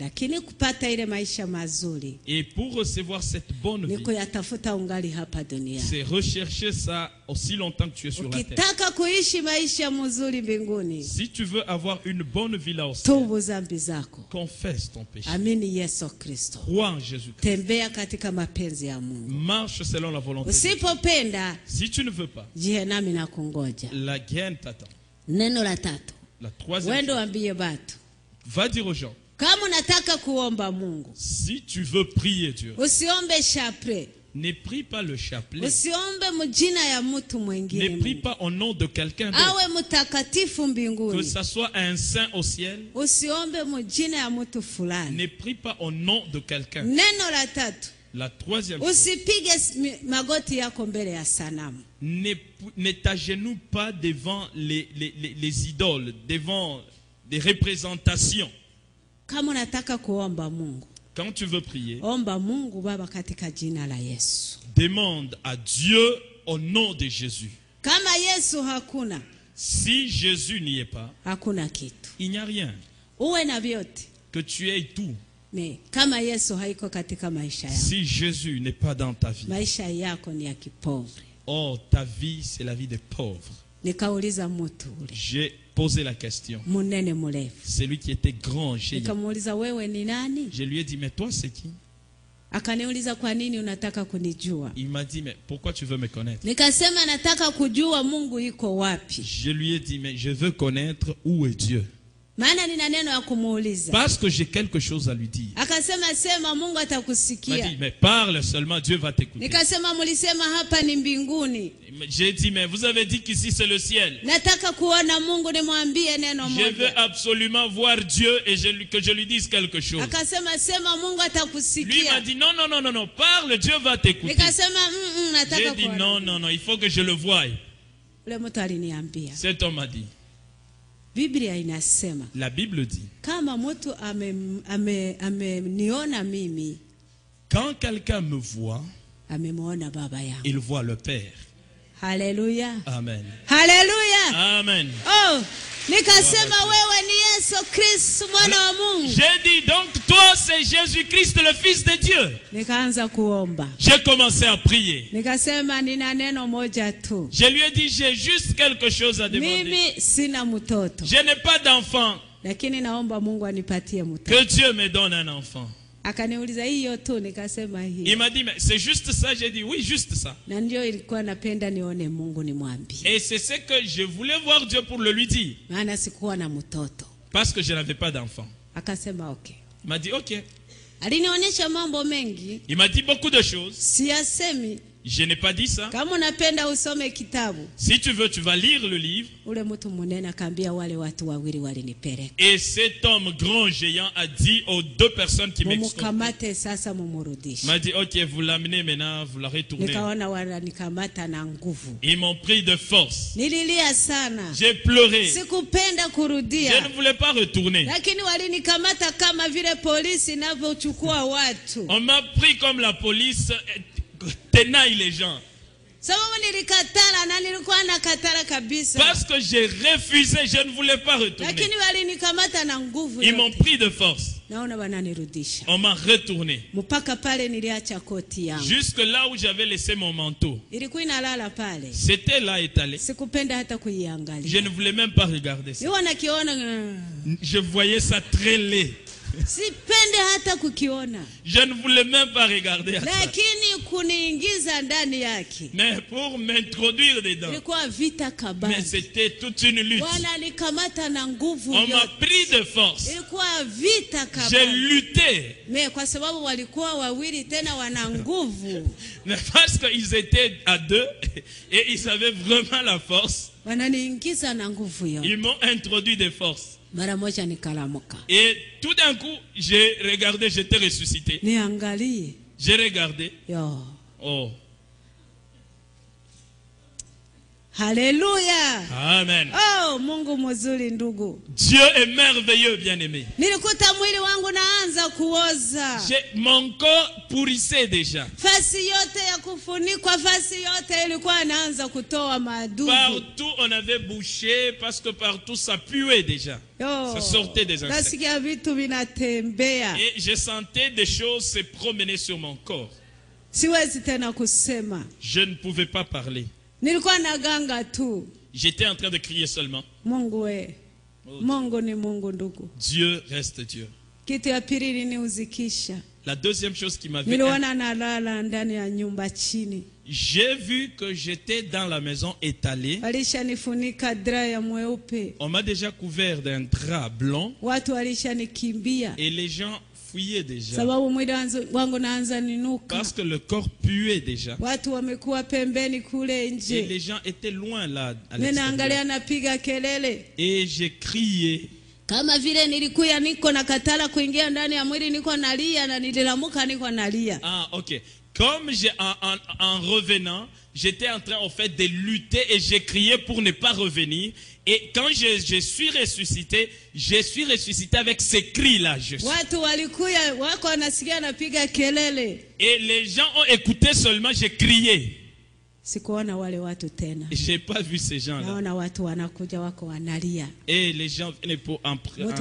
Lakini kupata ile maisha mazuri. Et pour recevoir cette bonne vie, niko yatafuta ungali hapa dunia. C'est rechercher ça aussi longtemps que tu es sur la terre. Ukitaka kuishi maisha mzuri mbinguni. Si tu veux avoir une bonne vie là au ciel, tubu zambi zako. Confesse ton péché. Amini Yesu Kristo. Crois en Jésus-Christ. Tembea katika mapenzi ya Mungu. Marche selon la volonté de Dieu. Usipopenda, si tu ne veux pas, jehanamu inakungoja. La guerre t'attend. Neno la tatu. La troisième. Wendo ambie batu. Va dire aux gens. Kama unataka kuomba Mungu. Si tu veux prier Dieu. Usiombe chapelet. Ne prie pas le chapelet. Usiombe mjina ya mtu mwingine. Ne prie pas au nom de quelqu'un d'autre. Awe mtakatifu mbinguni. Que ça soit un saint au ciel. Usiombe mjina ya mtu fulani. Ne prie pas au nom de quelqu'un. Neno la tatu. La troisième chose. Usipige magoti yako mbele ya sanamu. Ne t'agenouille pas devant les idoles, devant des représentations. Kama unataka kuomba Mungu. Quand tu veux prier, omba Mungu Baba katika jina la Yesu. Demande à Dieu au nom de Jésus. Kama Yesu hakuna. Si Jésus n'y est pas, hakuna kitu. Il n'y a rien. Uwe na vyote. Que tu aies tout. Mais kama Yesu haiko katika maisha yako. Si Jésus n'est pas dans ta vie. Maisha yako ni ya kipovre. Oh, ta vie c'est la vie des pauvres. Nikauliza mtu ule. J'ai posé la question. Munene mrefu. Celui qui était grand, j'ai nikamuuliza wewe ni nani? Je lui ai dit mais toi c'est qui? Akaniuliza kwa nini unataka kunijua? Il m'a dit mais pourquoi tu veux me connaître? Nikasema nataka kujua Mungu yuko wapi. Je lui ai dit mais je veux connaître où est Dieu. Maana nina neno ya kumuuliza. Parce que j'ai quelque chose à lui dire. Akasema sema Mungu atakusikia. Il m'a dit mais parle seulement, Dieu va t'écouter. Nikasema mulisema hapa ni mbinguni. J'ai dit mais vous avez dit qu'ici c'est le ciel. Nataka kuona Mungu nimwambie neno moja. Je veux absolument voir Dieu et que je lui dise quelque chose. Akasema sema Mungu atakusikia. Lui m'a dit non, parle, Dieu va t'écouter. Nikasema nataka J'ai dit non, il faut que je le voie. Ule mtu aliniambia. Cet homme m'a dit. Biblia inasema. La Bible dit. Kama mtu ameniona mimi. Quand quelqu'un me voit, amemwona baba yangu. Il voit le Père. Hallelujah. Amen. Hallelujah. Amen. Oh, nikasema wewe ni Yesu Kristo mwana wa Mungu. J'ai dit donc toi c'est Jésus-Christ le fils de Dieu. Nikaanza kuomba. J'ai commencé à prier. Nikasema nina neno moja tu. Je lui ai dit j'ai juste quelque chose à demander. Mimi sina mtoto. Je n'ai pas d'enfant. Lakini naomba Mungu anipatie mtoto. Que Dieu me donne un enfant. Akaniuliza hiyo tu, nikasema hiyo. Il m'a dit mais c'est juste ça, j'ai dit oui, juste ça. Na ndio ilikuwa napenda nione Mungu nimwambie. Et c'est ce que je voulais voir Dieu pour le lui dire. Maana sikuwa na mtoto. Parce que je n'avais pas d'enfant. Akasema okay. Il m'a dit OK. Alinionyesha mambo mengi. Il m'a dit beaucoup de choses. Siyasemi. Je n'ai pas dit ça. Kama unapenda usome kitabu. Si tu veux, tu vas lire le livre. Ule mtu munene akaambia wale watu wawili walinipeleka. Et cet homme grand géant a dit aux deux personnes qui m'excortaient. Sasa mumurudishe. M'a dit OK, vous l'amenez maintenant, vous la retournez. Nikaona wananikamata na nguvu. Ils m'ont pris de force. Nililia sana. J'ai pleuré. Sikupenda kurudia. Je ne voulais pas retourner. Lakini walinikamata kama vile polisi inavyochukua watu. On m'a pris comme la police tenaille les gens. Parce que j'ai refusé, je ne voulais pas retourner. Ils m'ont pris de force. On m'a retourné. Jusque là où j'avais laissé mon manteau. C'était là étalé. Je ne voulais même pas regarder ça. Je voyais ça très laid. Sipende hata kukiona. Je ne voulais même pas regarder à ça. Lakini kuniingiza ndani yake. Mais pour m'introduire dedans. Ilikuwa vita kabambi. Mais c'était toute une lutte. Wananikamata na nguvu yote. On m'a pris de force. Ilikuwa vita kabambi. J'ai lutté. Mais kwa sababu walikuwa wawili tena wana nguvu. Mais parce qu'ils étaient à deux et ils avaient vraiment la force. Wananiingiza na nguvu yote. Ils m'ont introduit des forces. Mara moja nikalamuka. Et tout d'un coup, j'ai regardé, j'étais ressuscité. Niangalie. J'ai regardé. Yo. Oh. Alléluia. Amen. Oh, Mungu mzuri ndugu. Dieu est merveilleux, bien-aimé. Nilikuta mwili wangu naanza kuoza. Mon corps pourrissait déjà. Fasi yote ya kufunikwa, fasi yote ilikuwa inaanza kutoa madudu. Partout on avait bouché parce que partout ça puait déjà. Ça sortait des insectes. Nasikia vitu vinatembea. Et je sentais des choses se promener sur mon corps. Siwezi tena kusema. Je ne pouvais pas parler. Nilikuwa naganga tu. J'étais en train de crier seulement. Mungu we. Mungu ni Mungu ndugu. Dieu reste Dieu. Kitu ya pili niliuzikisha. La deuxième chose qui m'avait... Niliona nalala ndani ya nyumba chini. J'ai vu que j'étais dans la maison étalée. Walishanifunika drap ya mweupe. On m'a déjà couvert d'un drap blanc. Watu walishanikimbia. Et les gens fuyaient déjà. Sababu mwili wangu naanza ninuka. Parce que le corps puait déjà. Watu wamekuwa pembeni kule nje. Et les gens étaient loin là à l'extérieur. Napiga kelele. Et j'ai crié. Kama vile nilikuya niko na katala kuingia ndani ya mwili niko nalia na nililamuka niko nalia. Ah, OK. Comme en revenant, j'étais en train en fait de lutter et j'ai crié pour ne pas revenir. Et quand je suis ressuscité avec ces cris-là. Et les gens ont écouté seulement, j'ai crié. J'ai pas vu ces gens-là. Et les gens venaient pour en pleurer.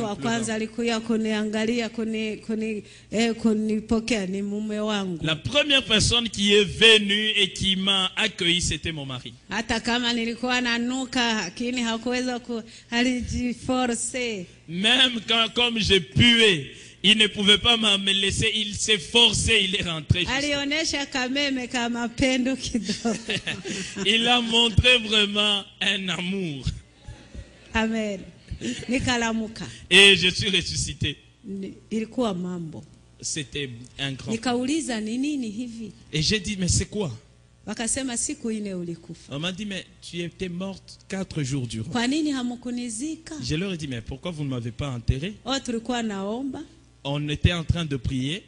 La première personne qui est venue et qui m'a accueilli, c'était mon mari. Même quand, comme je puais, il ne pouvait pas me laisser, il s'est forcé, il est rentré. Il a montré vraiment un amour. Amen. Et je suis ressuscité. C'était un grand. Et j'ai dit, mais c'est quoi? On m'a dit, mais tu étais morte 4 jours durant. Je leur ai dit, mais pourquoi vous ne m'avez pas enterré? On était en train de prier.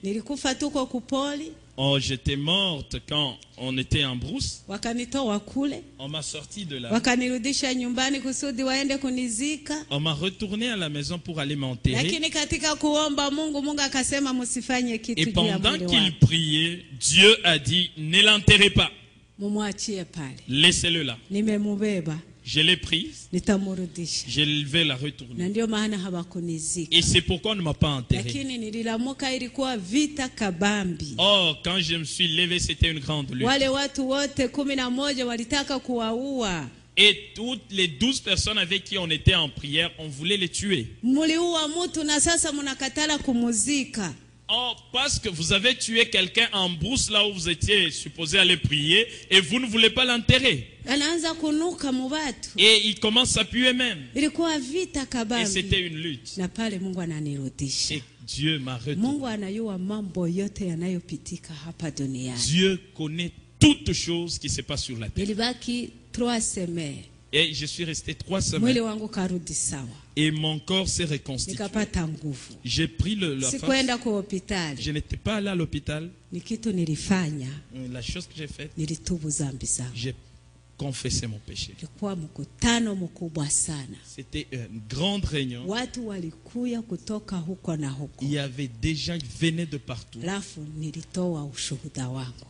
Oh, j'étais morte quand on était en brousse. On m'a sorti de là. On m'a retourné à la maison pour aller m'enterrer. Et pendant qu'il priait, Dieu a dit, ne l'enterrez pas. Laissez-le là. Je l'ai prise. Je vais la retourner. Et c'est pourquoi on ne m'a pas enterré. Oh, quand je me suis levé, c'était une grande lutte. Et toutes les 12 personnes avec qui on était en prière, on voulait les tuer. Oh, parce que vous avez tué quelqu'un en brousse là où vous étiez supposé aller prier et vous ne voulez pas l'enterrer. Et il commence à puer même. Et c'était une lutte. Et Dieu m'a retourné. Dieu connaît toutes choses qui se passent sur la terre. Et je suis resté 3 semaines. Et mon corps s'est reconstitué. J'ai pris la force. Je n'étais pas allé à l'hôpital. La chose que j'ai faite, j'ai confessé mon péché. C'était une grande réunion. Il y avait des gens qui venaient de partout.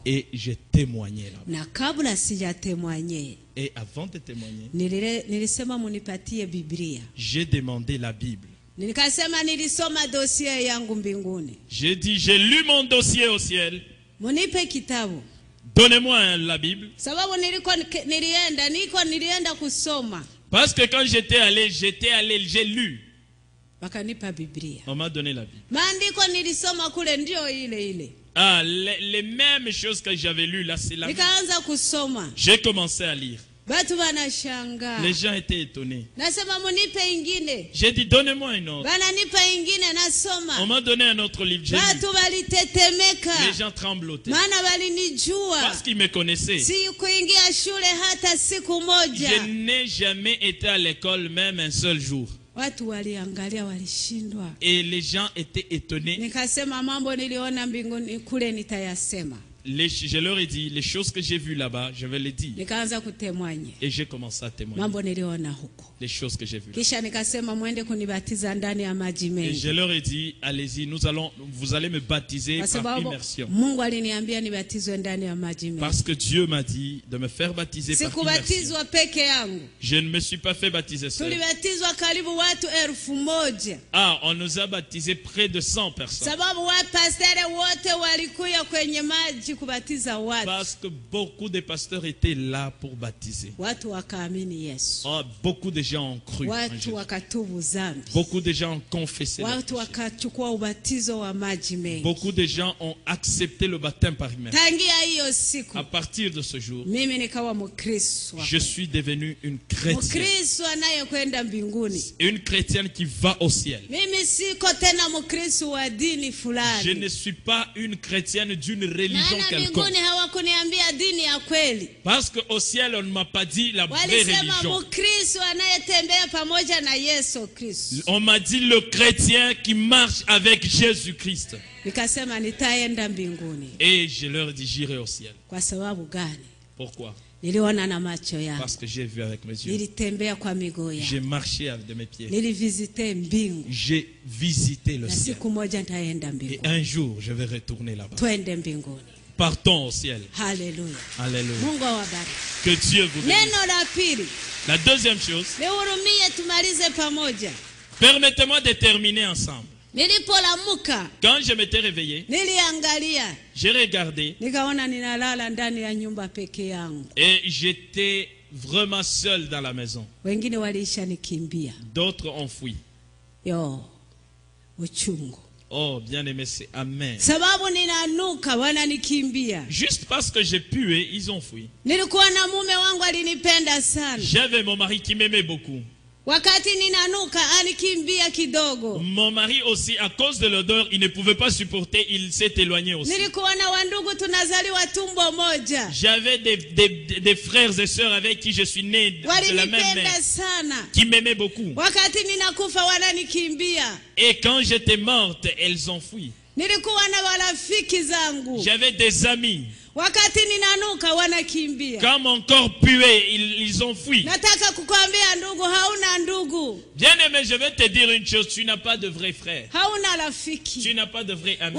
Et j'ai témoigné là. Et avant de témoigner, j'ai demandé la Bible. J'ai dit, j'ai lu mon dossier au ciel. Donnez-moi la Bible. Parce que quand j'étais allé, j'ai lu. On m'a donné la Bible. Ah, les mêmes choses que j'avais lues là, c'est la même. J'ai commencé à lire. Les gens étaient étonnés. J'ai dit, donnez-moi un autre. On m'a donné un autre livre. Les gens tremblotaient. Parce qu'ils me connaissaient. Je n'ai jamais été à l'école même un seul jour. Et les gens étaient étonnés. Je leur ai dit, les choses que j'ai vues là-bas, je vais les dire. Et j'ai commencé à témoigner. Les choses que j'ai vues là-bas. Et je leur ai dit, allez-y, vous allez me baptiser par immersion. Parce que Dieu m'a dit de me faire baptiser par immersion. Je ne me suis pas fait baptiser seul. Ah, on nous a baptisé près de 100 personnes. Parce que beaucoup de pasteurs étaient là pour baptiser. Oh, beaucoup de gens ont cru. Beaucoup de gens ont confessé. Beaucoup de gens ont accepté le baptême par immersion. À partir de ce jour, je suis devenu une chrétienne. Une chrétienne qui va au ciel. Je ne suis pas une chrétienne d'une religion quelconque. Parce qu'au ciel, on ne m'a pas dit la vraie religion. On m'a dit le chrétien qui marche avec Jésus-Christ. Et je leur ai dit, j'irai au ciel. Pourquoi? Parce que j'ai vu avec mes yeux. J'ai marché avec mes pieds. J'ai visité le ciel. Et un jour, je vais retourner là-bas. Partons au ciel. Alléluia. Alléluia. Que Dieu vous bénisse. La deuxième chose, permettez-moi de terminer ensemble. Quand je m'étais réveillé, j'ai regardé et j'étais vraiment seul dans la maison. D'autres ont fui. Oh, bien-aimé, c'est amen. Juste parce que j'ai pué, ils ont fui. J'avais mon mari qui m'aimait beaucoup. Mon mari aussi, à cause de l'odeur, il ne pouvait pas supporter, il s'est éloigné aussi. J'avais des frères et sœurs avec qui je suis né de la même mère, qui m'aimaient beaucoup. Et quand j'étais morte, elles ont fui. J'avais des amis. Quand mon corps puait, ils ont fui. Bien aimé, je vais te dire une chose. Tu n'as pas de vrai frère. Tu n'as pas de vrai ami.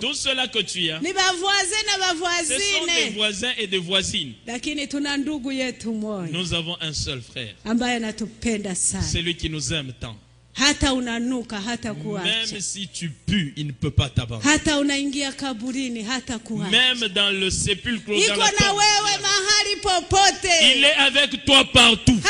Tout cela que tu as, ce sont des voisins et des voisines. Nous avons un seul frère. C'est lui qui nous aime tant. Même si tu pues, il ne peut pas t'abandonner. Même dans le sépulcre, dans la tombe, il est avec toi partout.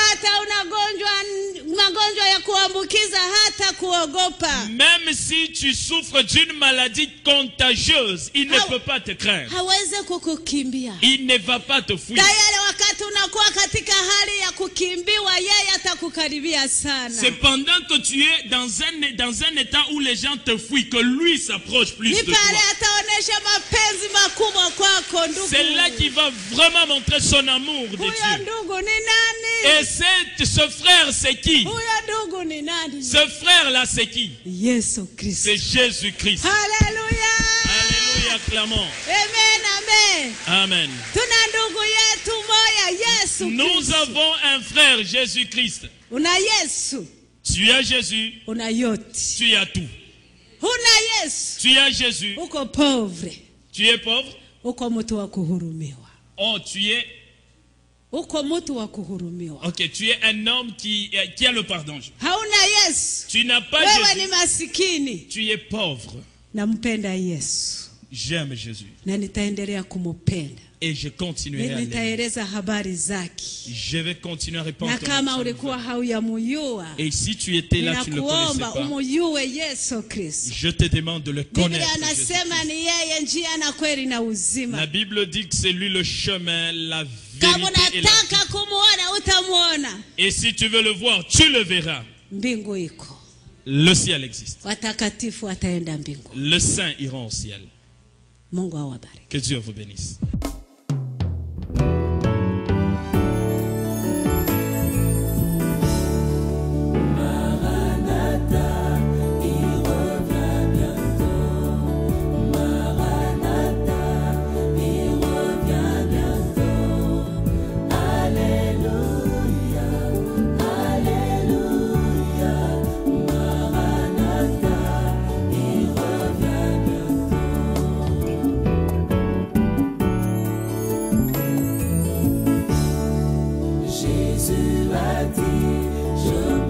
Même si tu souffres d'une maladie contagieuse, il ne peut pas te craindre. Il ne va pas te fuir. C'est pendant que tu es dans un état où les gens te fuient que lui s'approche plus de toi. C'est là qu'il va vraiment montrer son amour de Dieu. Et ce frère, c'est qui? Ce frère-là, c'est qui? C'est Jésus-Christ. Alléluia. Alléluia, clamons. Amen. Nous avons un frère, Jésus-Christ. Tu as Jésus, tu as tout. Tu as Jésus, tu es pauvre. Oh, tu es... Ok, tu es un homme qui a le pardon. Tu n'as pas Jésus. Tu es pauvre. J'aime Jésus. et je continuerai à l'aimer. Je vais continuer à répandre ton amour. Et si tu étais là, tu ne le connaissais pas, je te demande de le connaître. La Bible dit que c'est lui le chemin, la vérité et la vie. Et si tu veux le voir, tu le verras. Le ciel existe. Le saint ira au ciel. Que Dieu vous bénisse. Jésus a dit, je